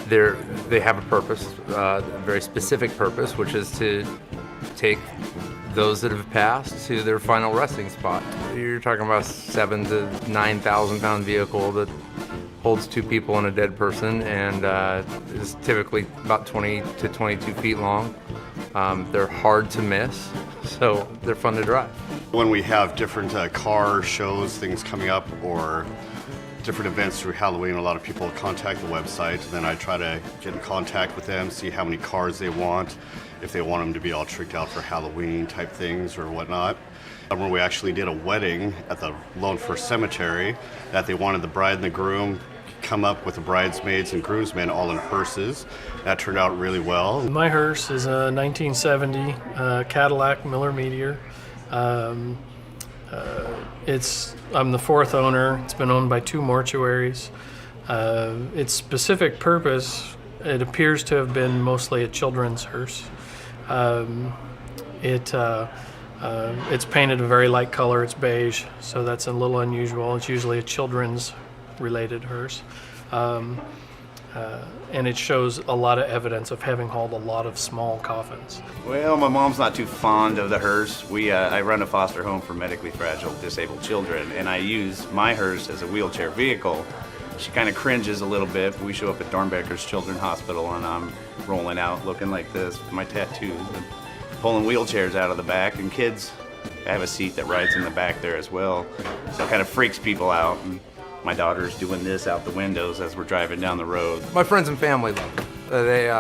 they have a purpose, a very specific purpose, which is to take those that have passed to their final resting spot. You're talking about 7,000 to 9,000 pound vehicle that holds 2 people and a dead person, and is typically about 20 to 22 feet long. They're hard to miss, so they're fun to drive. When we have different car shows, things coming up, or different events through Halloween, a lot of people contact the website, and then I try to get in contact with them, see how many cars they want, if they want them to be all tricked out for Halloween type things or whatnot. We actually did a wedding at the Lone First Cemetery that they wanted the bride and the groom come up with the bridesmaids and groomsmen all in hearses. That turned out really well. My hearse is a 1970 Cadillac Miller Meteor. I'm the 4th owner. It's been owned by 2 mortuaries. Its specific purpose, it appears to have been mostly a children's hearse. It's painted a very light color. It's beige, so that's a little unusual. It's usually a children's related hearse. And it shows a lot of evidence of having hauled a lot of small coffins. Well, my mom's not too fond of the hearse. I run a foster home for medically fragile, disabled children, and I use my hearse as a wheelchair vehicle. She kind of cringes a little bit. We show up at Dornbecker's Children's Hospital, and I'm rolling out looking like this with my tattoos and pulling wheelchairs out of the back, and kids, I have a seat that rides in the back there as well, so it kind of freaks people out. And my daughter's doing this out the windows as we're driving down the road. My friends and family love it.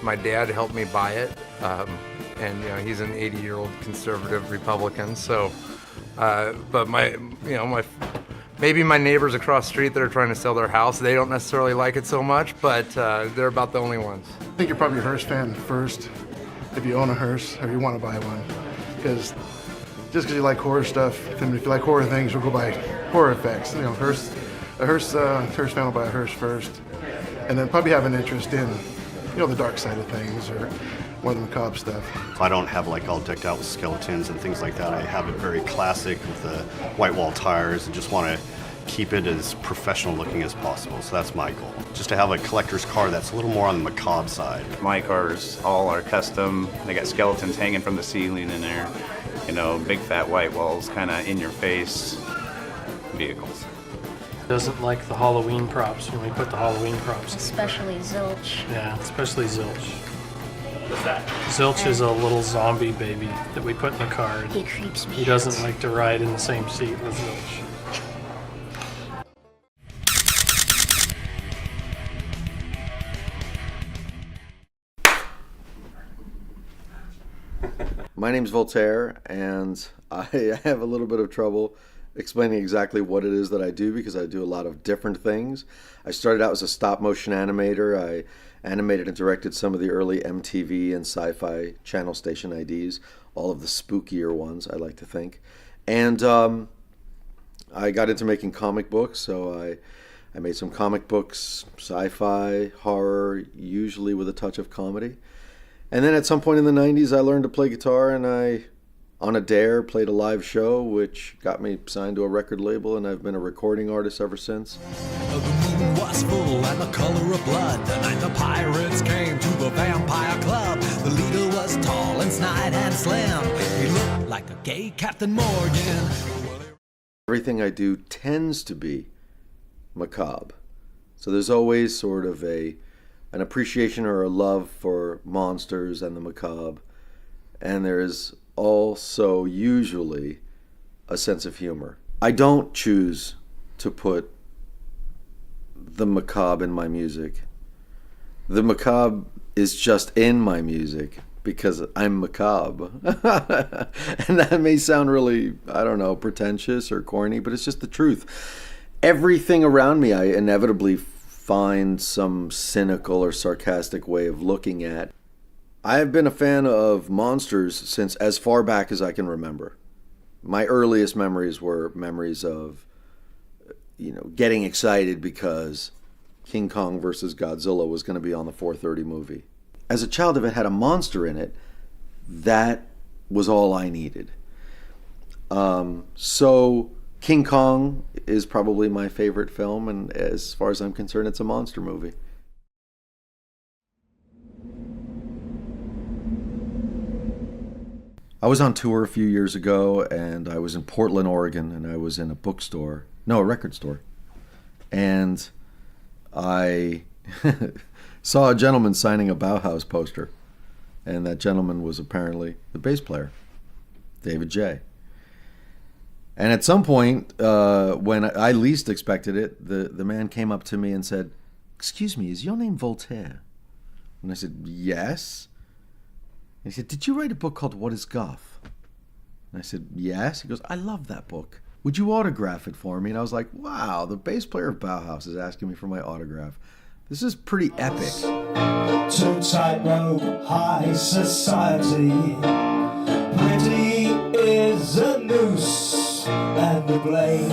My dad helped me buy it, and he's an 80-year-old conservative Republican. So, but maybe my neighbors across the street that are trying to sell their house, they don't necessarily like it so much, but they're about the only ones. I think you're probably a hearse fan first, if you own a hearse or you want to buy one, because just because you like horror stuff, and if you like horror things, you'll go buy horror effects. A hearse fan will buy a hearse first, and then probably have an interest in, the dark side of things or more the macabre stuff. I don't have like all decked out with skeletons and things like that. I have it very classic with the white wall tires and just want to keep it as professional looking as possible. So that's my goal. Just to have a collector's car that's a little more on the macabre side. My cars all are custom. They got skeletons hanging from the ceiling in there. Big fat white walls, kind of in your face vehicles. Doesn't like the Halloween props when we put the Halloween props in. Especially Zilch. Yeah, especially Zilch. What's that? Zilch is a little zombie baby that we put in the car. He creeps me He doesn't like to ride in the same seat with Zilch. My name's Voltater, and I have a little bit of trouble explaining exactly what it is that I do because I do a lot of different things. I started out as a stop-motion animator. I animated and directed some of the early MTV and Sci-Fi channel station IDs, all of the spookier ones, I like to think. And I got into making comic books, so I made some comic books, sci-fi, horror, usually with a touch of comedy. And then at some point in the 90s, I learned to play guitar, and I, on a dare, played a live show, which got me signed to a record label, and I've been a recording artist ever since. The moon was full and the color of blood. The night the pirates came to the vampire club. The leader was tall and snide and slim. He looked like a gay Captain Morgan. Everything I do tends to be macabre. So there's always sort of an appreciation or a love for monsters and the macabre. And there's also usually a sense of humor. I don't choose to put the macabre in my music. The macabre is just in my music because I'm macabre. And that may sound really, pretentious or corny, but it's just the truth. Everything around me I inevitably find some cynical or sarcastic way of looking at. I have been a fan of monsters since as far back as I can remember. My earliest memories were memories of, getting excited because King Kong versus Godzilla was going to be on the 4:30 movie. As a child, if it had a monster in it, that was all I needed. So King Kong is probably my favorite film, and as far as I'm concerned, it's a monster movie. I was on tour a few years ago, and I was in Portland, Oregon, and I was in a record store. And I saw a gentleman signing a Bauhaus poster, and that gentleman was apparently the bass player, David J. And at some point, when I least expected it, the man came up to me and said, "Excuse me, is your name Voltaire?" And I said, "Yes." And he said, "Did you write a book called What is Goth?" And I said, "Yes." He goes, "I love that book. Would you autograph it for me?" And I was like, wow, the bass player of Bauhaus is asking me for my autograph. This is pretty epic. To tightrope high society, pretty is a noose and a blade.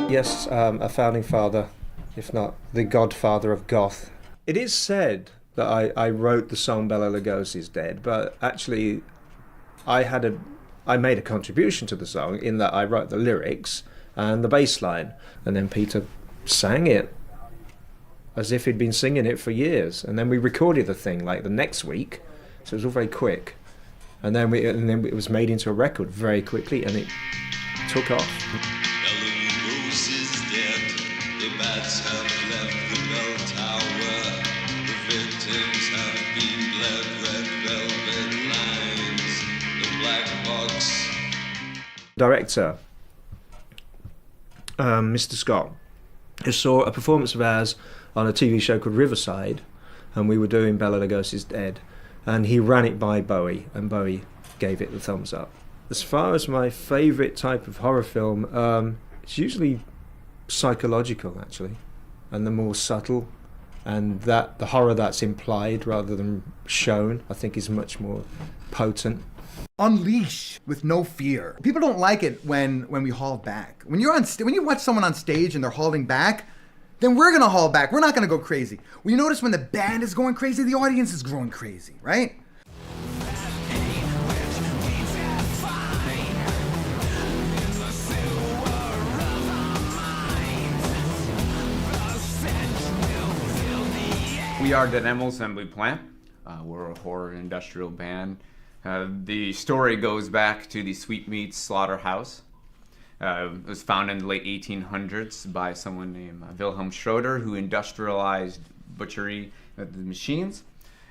Yes, a founding father, if not the godfather of goth. It is said that I wrote the song Bela Lugosi's Dead, but actually I made a contribution to the song in that I wrote the lyrics and the bass line, and then Peter sang it as if he'd been singing it for years, and then we recorded the thing like the next week, so it was all very quick, and then it was made into a record very quickly, and it took off. The bats have left the bell tower. The victims have been bled, red velvet lines, the black box. Director, Mr. Scott, who saw a performance of ours on a TV show called Riverside, and we were doing Bela Lugosi's Dead, and he ran it by Bowie, and Bowie gave it the thumbs up. As far as my favourite type of horror film, it's usually psychological, actually, and the more subtle, and that the horror that's implied rather than shown, I think, is much more potent. Unleash with no fear. People don't like it when we haul back. When you watch someone on stage and they're hauling back, then we're gonna haul back. We're not gonna go crazy. Well, you notice when the band is going crazy, the audience is going crazy, right? We are the Demo Assembly Plant. We're a horror industrial band. The story goes back to the Sweetmeats Slaughterhouse. It was founded in the late 1800s by someone named Wilhelm Schroeder, who industrialized butchery the machines.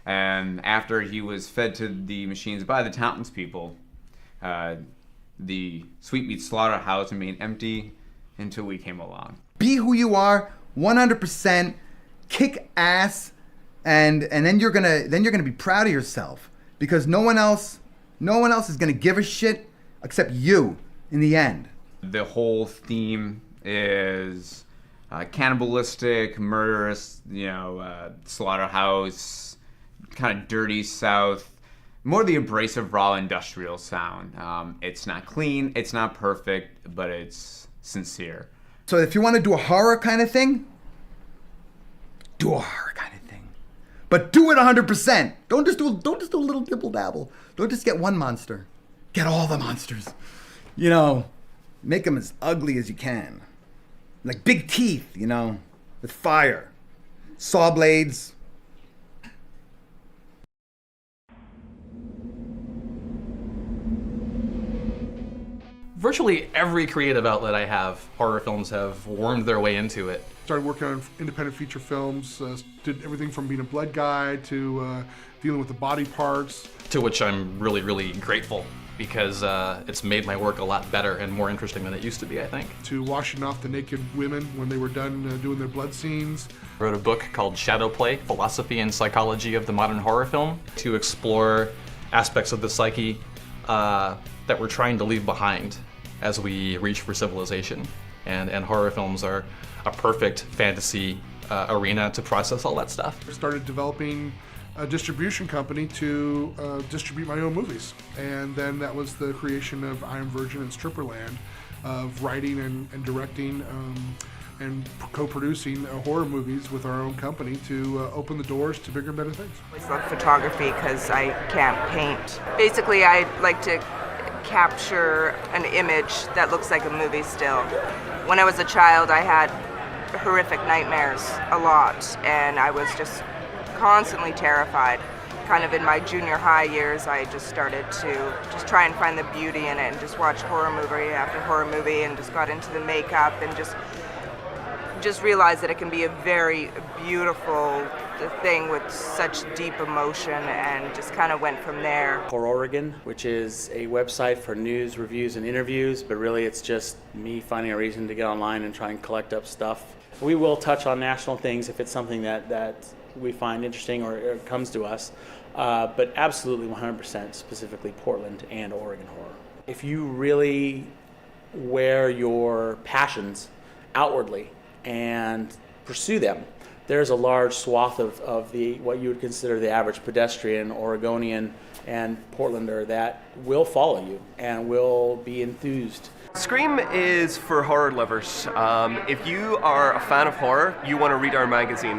And after he was fed to the machines by the townspeople, the Sweetmeats Slaughterhouse remained empty until we came along. Be who you are, 100%, kick ass, and then you're gonna be proud of yourself, because no one else is gonna give a shit except you in the end. The whole theme is cannibalistic, murderous, slaughterhouse, kind of dirty South, more the abrasive raw industrial sound. It's not clean, it's not perfect, but it's sincere. So if you want to do a horror kind of thing, do a horror kind of thing, but do it 100%. Don't just do a little dibble dabble. Don't just get one monster. Get all the monsters. Make them as ugly as you can, like big teeth, with fire, saw blades. Virtually every creative outlet I have, horror films have wormed their way into it. Started working on independent feature films, did everything from being a blood guy to dealing with the body parts. To which I'm really, really grateful, because it's made my work a lot better and more interesting than it used to be, I think. To washing off the naked women when they were done doing their blood scenes. I wrote a book called Shadow Play, Philosophy and Psychology of the Modern Horror Film, to explore aspects of the psyche that we're trying to leave behind as we reach for civilization. And horror films are a perfect fantasy arena to process all that stuff. I started developing a distribution company to distribute my own movies. And then that was the creation of I Am Virgin and Stripperland, of writing and directing and co-producing horror movies with our own company to open the doors to bigger and better things. I love photography because I can't paint. Basically, I like to capture an image that looks like a movie still. When I was a child, I had horrific nightmares a lot, and I was just constantly terrified. kind of in my junior high years, I just started to just try and find the beauty in it and just watch horror movie after horror movie and just got into the makeup and just realized that it can be a very beautiful thing with such deep emotion, and just kind of went from there. Horror Oregon, which is a website for news, reviews, and interviews, but really it's just me finding a reason to get online and try and collect up stuff. We will touch on national things if it's something that we find interesting or comes to us, but absolutely 100% specifically Portland and Oregon horror. If you really wear your passions outwardly and pursue them, there's a large swath of the what you would consider the average pedestrian, Oregonian, and Portlander that will follow you and will be enthused. Scream is for horror lovers. If you are a fan of horror, you want to read our magazine.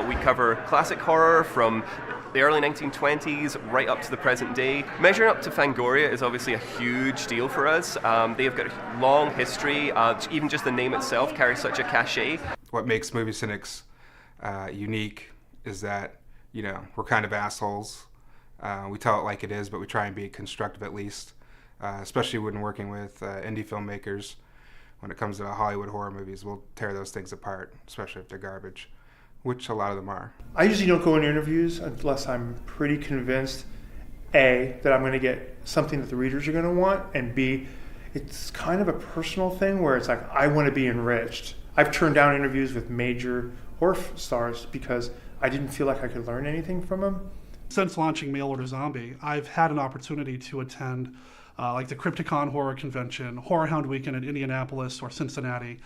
We cover classic horror from the early 1920s right up to the present day. Measuring up to Fangoria is obviously a huge deal for us. They have got a long history. Even just the name itself carries such a cachet. What makes Movie Cynics unique is that, you know, we're kind of assholes. We tell it like it is, but we try and be constructive at least, especially when working with indie filmmakers. When it comes to Hollywood horror movies, we'll tear those things apart, especially if they're garbage, which a lot of them are. I usually don't go into interviews unless I'm pretty convinced, A, that I'm going to get something that the readers are going to want, and B, it's kind of a personal thing where it's like, I want to be enriched. I've turned down interviews with major horror stars because I didn't feel like I could learn anything from them. Since launching Mail Order Zombie, I've had an opportunity to attend like the Crypticon Horror Convention, Horror Hound Weekend in Indianapolis or Cincinnati,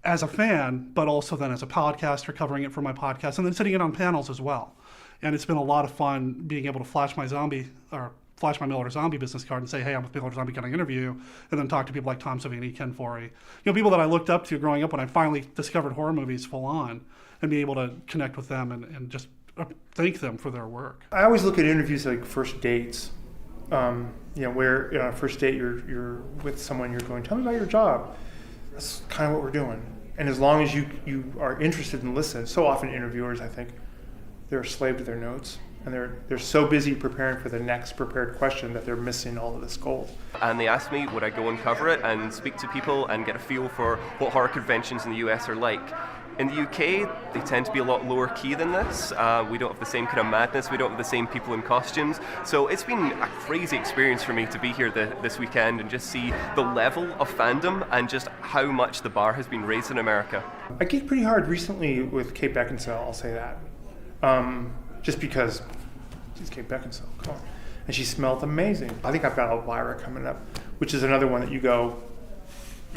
as a fan, but also then as a podcaster covering it for my podcast, and then sitting in on panels as well. And it's been a lot of fun being able to flash my Mail Order Zombie business card and say, hey, I'm with Mail Order Zombie, can I interview? And then talk to people like Tom Savini, Ken Forey. You know, people that I looked up to growing up when I finally discovered horror movies full on, and be able to connect with them and just thank them for their work. I always look at interviews like first dates. You know, where on a first date you're with someone, you're going, tell me about your job. That's kind of what we're doing. And as long as you are interested and listen, so often interviewers, I think, they're a slave to their notes. And they're so busy preparing for the next prepared question that they're missing all of this gold. And they asked me, would I go and cover it and speak to people and get a feel for what horror conventions in the US are like. In the UK, they tend to be a lot lower key than this. We don't have the same kind of madness. We don't have the same people in costumes. So it's been a crazy experience for me to be here this weekend and just see the level of fandom and just how much the bar has been raised in America. I geeked pretty hard recently with Kate Beckinsale, I'll say that. Just because she's Kate Beckinsale, come on. And she smelled amazing. I think I've got Elvira coming up, which is another one that you go,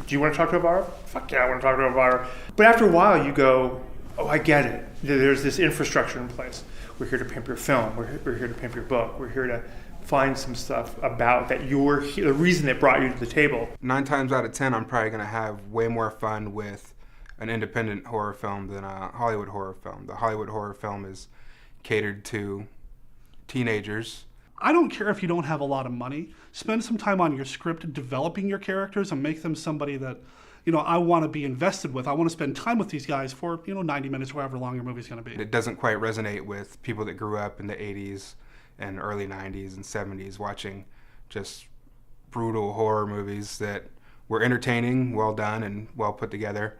do you want to talk to Elvira? Fuck yeah, I want to talk to Elvira. But after a while you go, oh, I get it. There's this infrastructure in place. We're here to pimp your film. We're here to pimp your book. We're here to find some stuff about that you're the reason that brought you to the table. 9 times out of 10, I'm probably going to have way more fun with an independent horror film than a Hollywood horror film. The Hollywood horror film is catered to teenagers. I don't care if you don't have a lot of money. Spend some time on your script developing your characters and make them somebody that, you know, I want to be invested with. I want to spend time with these guys for, 90 minutes, however long your movie's going to be. It doesn't quite resonate with people that grew up in the 80s and early 90s and 70s watching just brutal horror movies that were entertaining, well done, and well put together,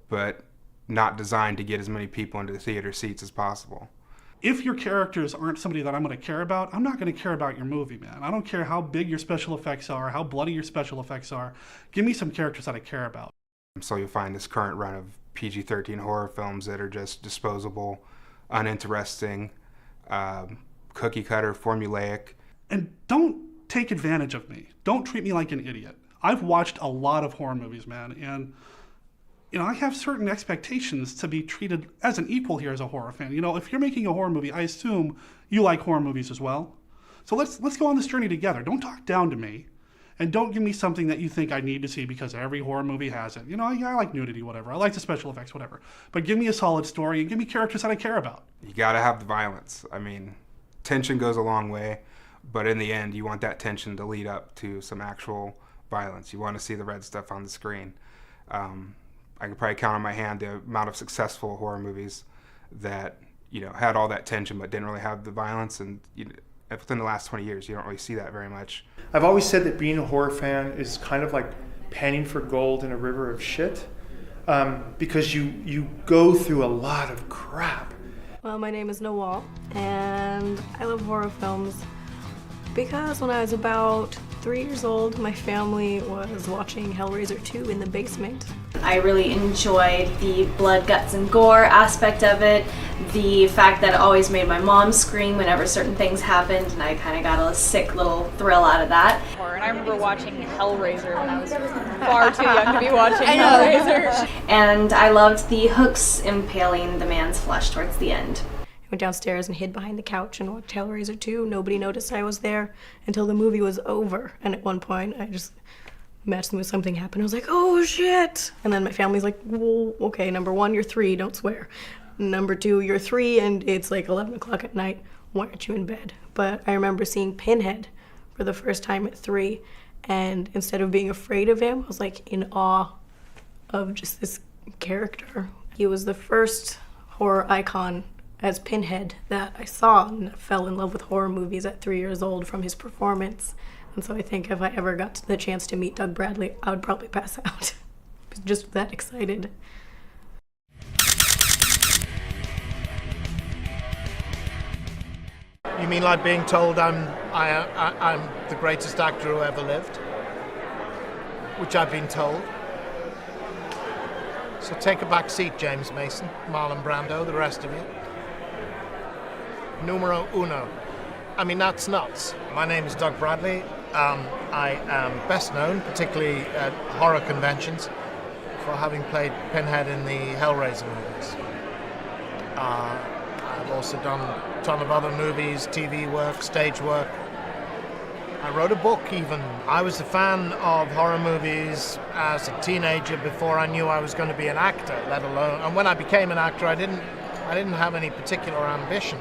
but not designed to get as many people into the theater seats as possible. If your characters aren't somebody that I'm going to care about, I'm not going to care about your movie, man. I don't care how big your special effects are, how bloody your special effects are. Give me some characters that I care about. So you'll find this current run of PG-13 horror films that are just disposable, uninteresting, cookie cutter, formulaic. And don't take advantage of me. Don't treat me like an idiot. I've watched a lot of horror movies, man, and I have certain expectations to be treated as an equal here as a horror fan. If you're making a horror movie, I assume you like horror movies as well. So let's go on this journey together. Don't talk down to me, and don't give me something that you think I need to see because every horror movie has it. I like nudity, whatever. I like the special effects, whatever. But give me a solid story and give me characters that I care about. You gotta have the violence. Tension goes a long way, but in the end, you want that tension to lead up to some actual violence. You want to see the red stuff on the screen. I could probably count on my hand the amount of successful horror movies that, had all that tension but didn't really have the violence. And within the last 20 years, you don't really see that very much. I've always said that being a horror fan is kind of like panning for gold in a river of shit, because you go through a lot of crap. Well, my name is Noel, and I love horror films because when I was about 3 years old, my family was watching Hellraiser 2 in the basement. I really enjoyed the blood, guts, and gore aspect of it. The fact that it always made my mom scream whenever certain things happened, and I kind of got a sick little thrill out of that. And I remember watching Hellraiser when I was far too young to be watching Hellraiser. And I loved the hooks impaling the man's flesh towards the end. I went downstairs and hid behind the couch and watched Hellraiser 2. Nobody noticed I was there until the movie was over. And at one point, I just imagined something happened. I was like, oh shit! And then my family's like, well, okay, number 1, you're 3, don't swear. Number 2, you're 3, and it's like 11 o'clock at night. Why aren't you in bed? But I remember seeing Pinhead for the first time at 3, and instead of being afraid of him, I was like in awe of just this character. He was the first horror icon as Pinhead that I saw, and I fell in love with horror movies at 3 years old from his performance. And so I think if I ever got the chance to meet Doug Bradley, I would probably pass out. Just that excited. You mean like being told I'm the greatest actor who ever lived? Which I've been told. So take a back seat, James Mason, Marlon Brando, the rest of you. Numero uno. I mean, that's nuts. My name is Doug Bradley. I am best known, particularly at horror conventions, for having played Pinhead in the Hellraiser movies. I've also done a ton of other movies, TV work, stage work. I wrote a book even. I was a fan of horror movies as a teenager before I knew I was going to be an actor, let alone. And when I became an actor, I didn't have any particular ambition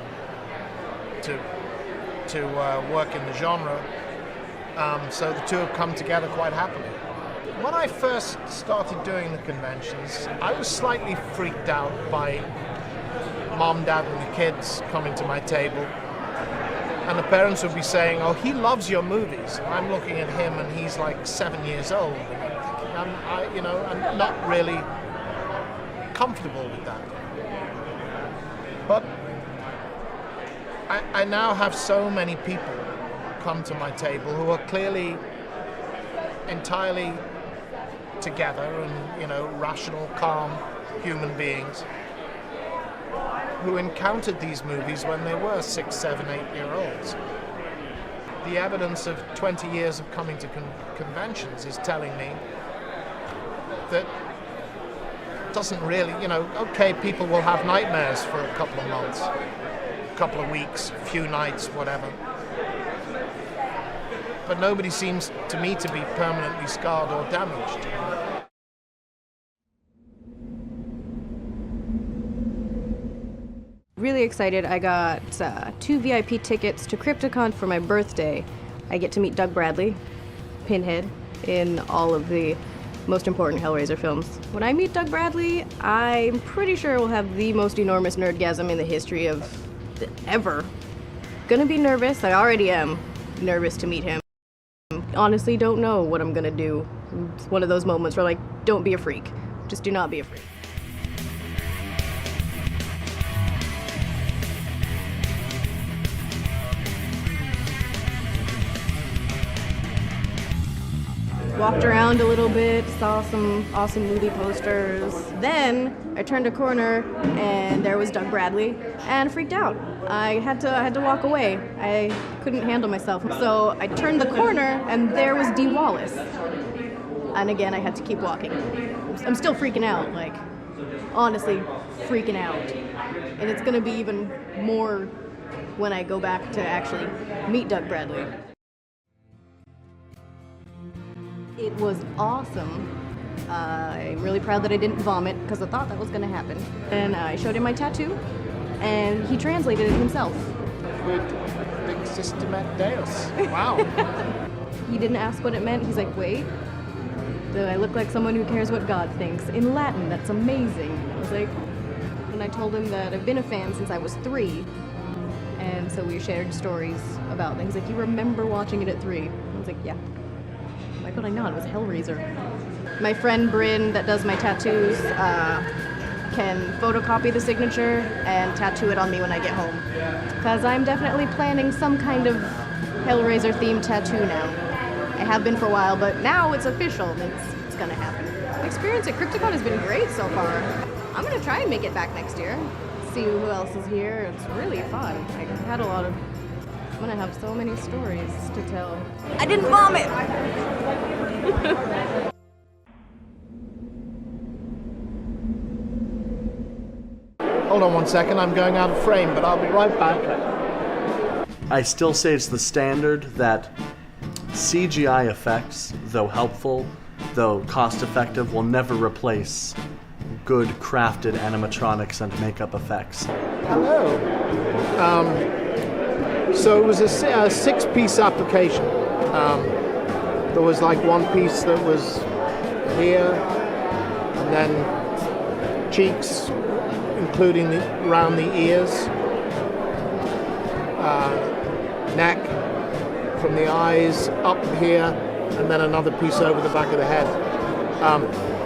to work in the genre. So the two have come together quite happily. When I first started doing the conventions, I was slightly freaked out by Mom, Dad, and the kids coming to my table. And the parents would be saying, oh, he loves your movies. And I'm looking at him and he's like 7 years old. And I'm not really comfortable with that. But I now have so many people come to my table who are clearly entirely together and, rational, calm human beings who encountered these movies when they were 6, 7, 8-year-olds. The evidence of 20 years of coming to conventions is telling me that it doesn't really, okay, people will have nightmares for a couple of months, a couple of weeks, a few nights, whatever. But nobody seems to me to be permanently scarred or damaged. Really excited. I got 2 VIP tickets to Crypticon for my birthday. I get to meet Doug Bradley, Pinhead, in all of the most important Hellraiser films. When I meet Doug Bradley, I'm pretty sure we'll have the most enormous nerdgasm in the history of ever. Gonna be nervous. I already am nervous to meet him. Honestly, don't know what I'm gonna do. It's one of those moments where, don't be a freak. Just do not be a freak. Walked around a little bit, saw some awesome movie posters. Then I turned a corner and there was Doug Bradley and freaked out. I had to walk away. I couldn't handle myself. So I turned the corner and there was Dee Wallace. And again, I had to keep walking. I'm still freaking out, honestly freaking out. And it's gonna be even more when I go back to actually meet Doug Bradley. It was awesome. I'm really proud that I didn't vomit because I thought that was going to happen. And I showed him my tattoo, and he translated it himself. Big Systemet Deus. Wow. He didn't ask what it meant. He's like, wait, do I look like someone who cares what God thinks? In Latin, that's amazing. I was like, and I told him that I've been a fan since I was 3. And so we shared stories about things. Like, you remember watching it at 3? I was like, yeah. Why could I not? It was Hellraiser. My friend Bryn that does my tattoos can photocopy the signature and tattoo it on me when I get home. Because I'm definitely planning some kind of Hellraiser themed tattoo now. I have been for a while, but now it's official. It's gonna happen. My experience at Crypticon has been great so far. I'm gonna try and make it back next year. See who else is here. It's really fun. I had a lot of... I'm gonna have so many stories to tell. I didn't vomit! Hold on one second, I'm going out of frame, but I'll be right back. I still say it's the standard that CGI effects, though helpful, though cost-effective, will never replace good crafted animatronics and makeup effects. Hello. So it was a 6-piece application. There was like one piece that was here, and then cheeks, including around the ears, neck, from the eyes up here, and then another piece over the back of the head.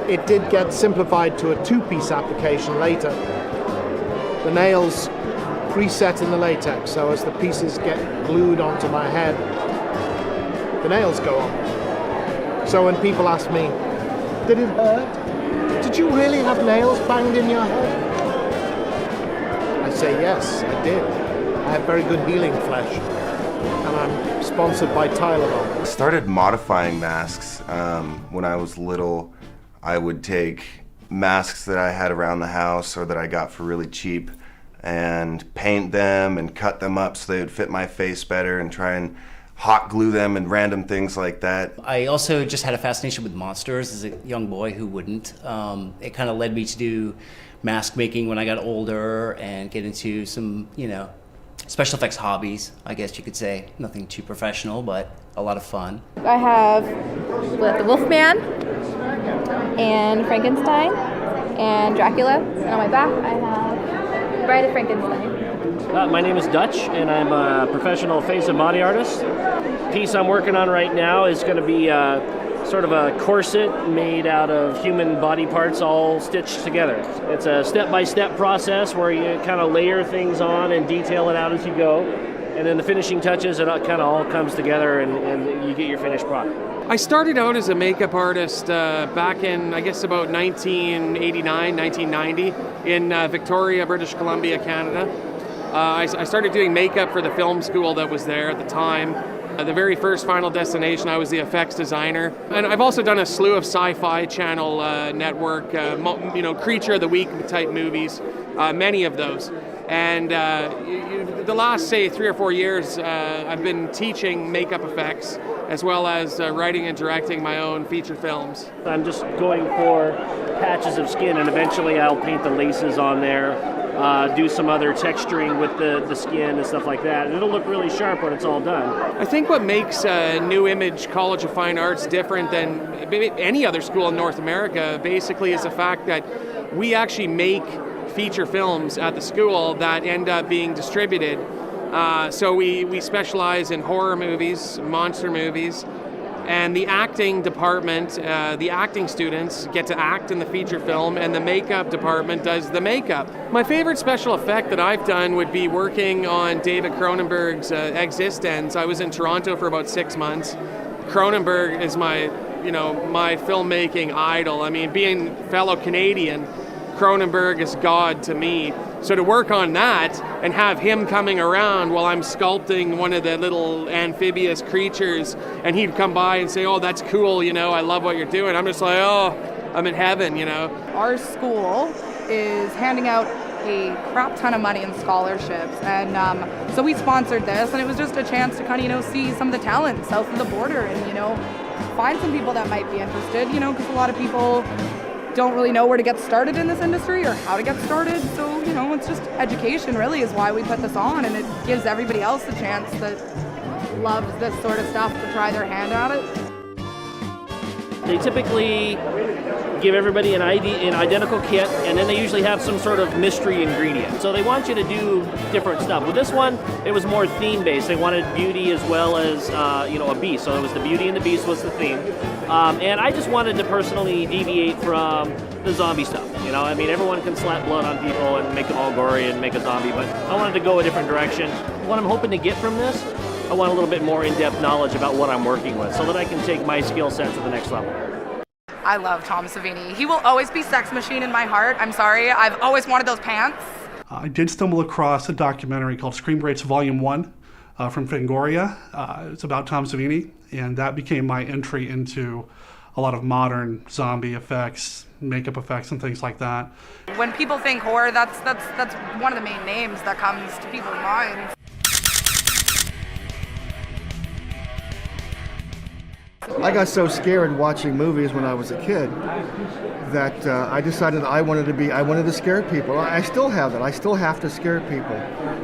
It did get simplified to a 2-piece application later. The nails preset in the latex, so as the pieces get glued onto my head, the nails go on. So when people ask me, did it hurt? Did you really have nails banged in your head? I say yes, I did. I have very good healing flesh, and I'm sponsored by Tylenol. I started modifying masks when I was little. I would take masks that I had around the house or that I got for really cheap and paint them and cut them up so they would fit my face better and try and hot glue them and random things like that. I also just had a fascination with monsters as a young boy. Who wouldn't? It kind of led me to do mask making when I got older and get into some, special effects hobbies, I guess you could say. Nothing too professional, but a lot of fun. I have the Wolfman and Frankenstein and Dracula. And on my back, I have Bride of Frankenstein. My name is Dutch, and I'm a professional face and body artist. The piece I'm working on right now is going to be sort of a corset made out of human body parts all stitched together. It's a step-by-step process where you kind of layer things on and detail it out as you go. And then the finishing touches, it kind of all comes together and you get your finished product. I started out as a makeup artist back in, I guess, about 1989, 1990 in Victoria, British Columbia, Canada. I started doing makeup for the film school that was there at the time. The very first Final Destination, I was the effects designer. And I've also done a slew of Sci-Fi channel network, Creature of the Week type movies, many of those. And the last, say, 3 or 4 years, I've been teaching makeup effects as well as writing and directing my own feature films. I'm just going for patches of skin, and eventually I'll paint the laces on there, do some other texturing with the skin and stuff like that. And it'll look really sharp when it's all done. I think what makes New Image College of Fine Arts different than any other school in North America basically is the fact that we actually make feature films at the school that end up being distributed. So we specialize in horror movies, monster movies, and the acting department, the acting students get to act in the feature film, and the makeup department does the makeup. My favorite special effect that I've done would be working on David Cronenberg's Existence. I was in Toronto for about 6 months. Cronenberg is my filmmaking idol. I mean, being fellow Canadian, Cronenberg is God to me. So to work on that and have him coming around while I'm sculpting one of the little amphibious creatures, and he'd come by and say, "Oh, that's cool, I love what you're doing." I'm just like, "Oh, I'm in heaven," Our school is handing out a crap ton of money in scholarships, and so we sponsored this, and it was just a chance to kind of, see some of the talent south of the border and, find some people that might be interested, because a lot of people don't really know where to get started in this industry or how to get started. So, it's just education really is why we put this on, and it gives everybody else a chance that loves this sort of stuff to try their hand at it. They typically give everybody an identical kit, and then they usually have some sort of mystery ingredient. So they want you to do different stuff. With this one, it was more theme-based. They wanted beauty as well as a beast. So it was the Beauty and the Beast was the theme. And I just wanted to personally deviate from the zombie stuff. I mean, everyone can slap blood on people and make them all gory and make a zombie, but I wanted to go a different direction. What I'm hoping to get from this, I want a little bit more in-depth knowledge about what I'm working with so that I can take my skill set to the next level. I love Tom Savini. He will always be Sex Machine in my heart. I'm sorry, I've always wanted those pants. I did stumble across a documentary called Scream Greats Volume 1 from Fangoria. It's about Tom Savini, and that became my entry into a lot of modern zombie effects, makeup effects, and things like that. When people think horror, that's one of the main names that comes to people's minds. I got so scared watching movies when I was a kid that I decided I wanted to scare people. I still have that. I still have to scare people.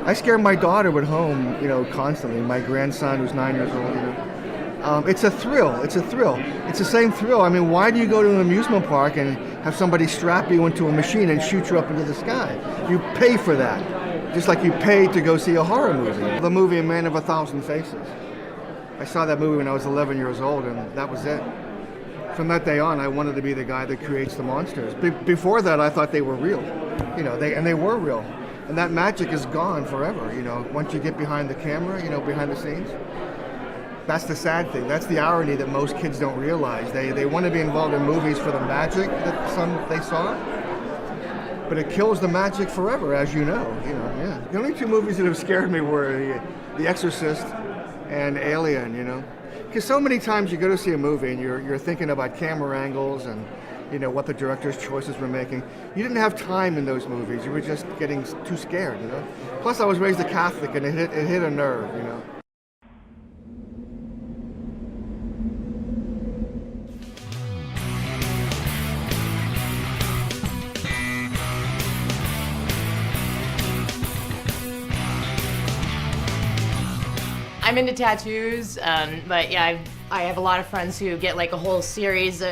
I scare my daughter at home, constantly. My grandson, who's 9 years old, It's a thrill. It's a thrill. It's the same thrill. I mean, why do you go to an amusement park and have somebody strap you into a machine and shoot you up into the sky? You pay for that, just like you pay to go see a horror movie. The movie A Man of a Thousand Faces. I saw that movie when I was 11 years old, and that was it. From that day on, I wanted to be the guy that creates the monsters. Before that, I thought they were real, they were real. And that magic is gone forever, once you get behind the camera, behind the scenes. That's the sad thing. That's the irony that most kids don't realize. They want to be involved in movies for the magic that they saw, but it kills the magic forever, as you know. Yeah. The only two movies that have scared me were The Exorcist and Alien. Because so many times you go to see a movie and you're thinking about camera angles and what the director's choices were making. You didn't have time in those movies. You were just getting too scared. Plus, I was raised a Catholic, and it hit a nerve. I'm into tattoos, but yeah, I have a lot of friends who get like a whole series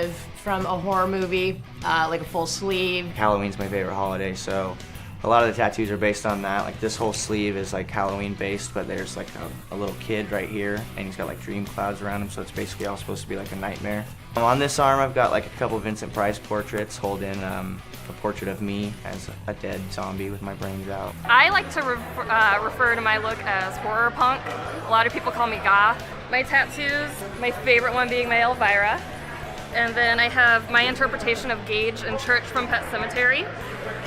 from a horror movie, like a full sleeve. Halloween's my favorite holiday, so a lot of the tattoos are based on that. Like this whole sleeve is like Halloween based, but there's like a little kid right here, and he's got like dream clouds around him, so it's basically all supposed to be like a nightmare. On this arm, I've got like a couple Vincent Price portraits holding a portrait of me as a dead zombie with my brains out. I like to refer to my look as horror punk. A lot of people call me goth. My tattoos, my favorite one being my Elvira. And then I have my interpretation of Gage and Church from Pet Sematary.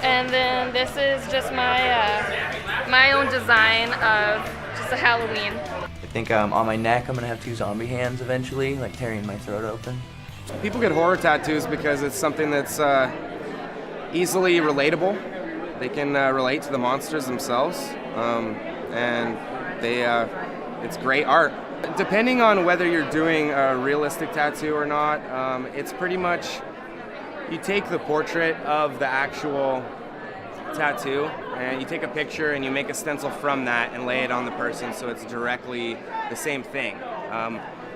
And then this is just my own design of just a Halloween. I think on my neck I'm gonna have two zombie hands eventually, like tearing my throat open. People get horror tattoos because it's something that's easily relatable. They can relate to the monsters themselves, and it's great art. Depending on whether you're doing a realistic tattoo or not, it's pretty much you take the portrait of the actual tattoo and you take a picture and you make a stencil from that and lay it on the person so it's directly the same thing.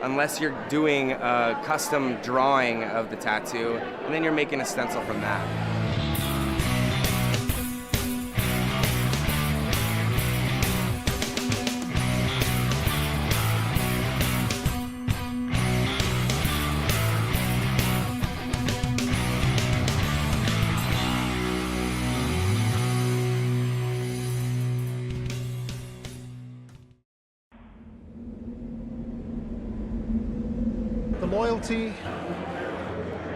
Unless you're doing a custom drawing of the tattoo, and then you're making a stencil from that. The loyalty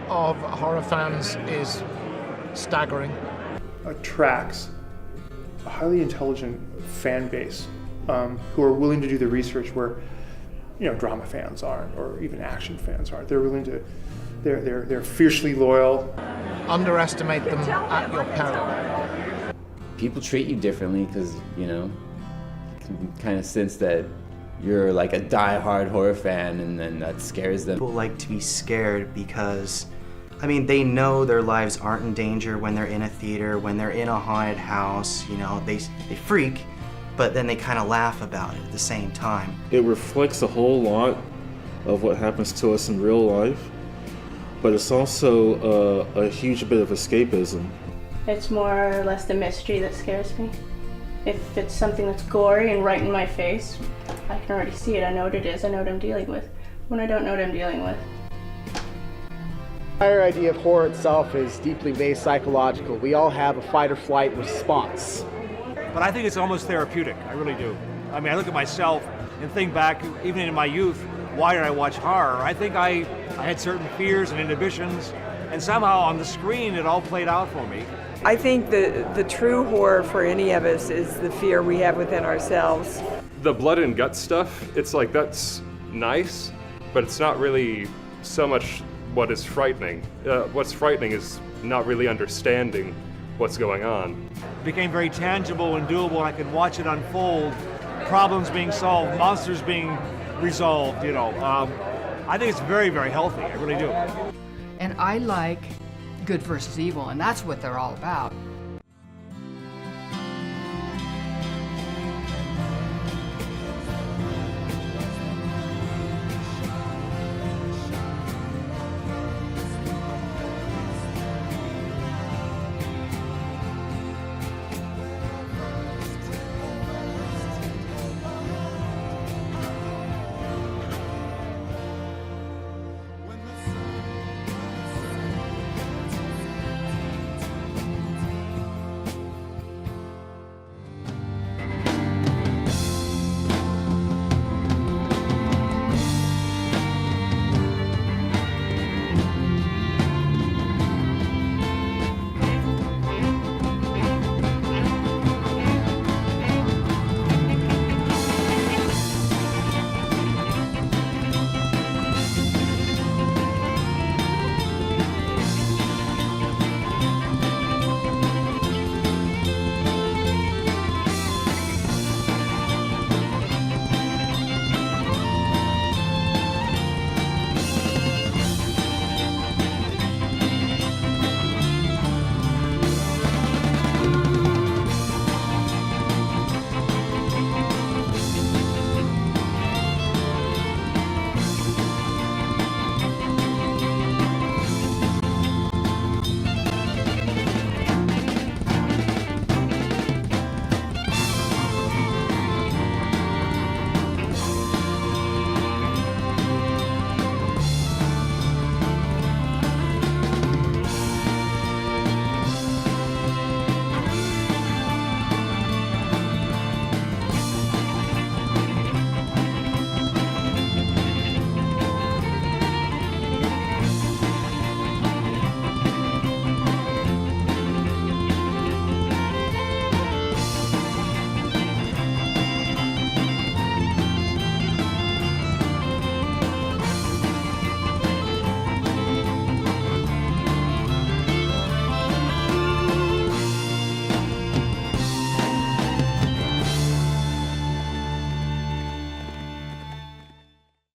of horror fans is staggering. Attracts a highly intelligent fan base who are willing to do the research where, drama fans aren't, or even action fans aren't. They're willing to, they're fiercely loyal. Underestimate them at your peril. People treat you differently because, can kind of sense that you're like a die-hard horror fan, and then that scares them. People like to be scared because, they know their lives aren't in danger when they're in a theater, when they're in a haunted house, they freak, but then they kind of laugh about it at the same time. It reflects a whole lot of what happens to us in real life. but it's also a huge bit of escapism. It's more or less the mystery that scares me. If it's something that's gory and right in my face, I can already see it. I know what it is. I know what I'm dealing with. When I don't know what I'm dealing with. The entire idea of horror itself is deeply based psychological. We all have a fight or flight response. But I think it's almost therapeutic. I really do. I mean, I look at myself and think back, even in my youth, why did I watch horror? I think I had certain fears and inhibitions, and somehow on the screen it all played out for me. I think the true horror for any of us is the fear we have within ourselves. The blood and guts stuff, it's like that's nice, but it's not really so much what is frightening. What's frightening is not really understanding what's going on. It became very tangible and doable, and I could watch it unfold, problems being solved, monsters being resolved, you know. I think it's very, very healthy, I really do. And I like good versus evil, and that's what they're all about.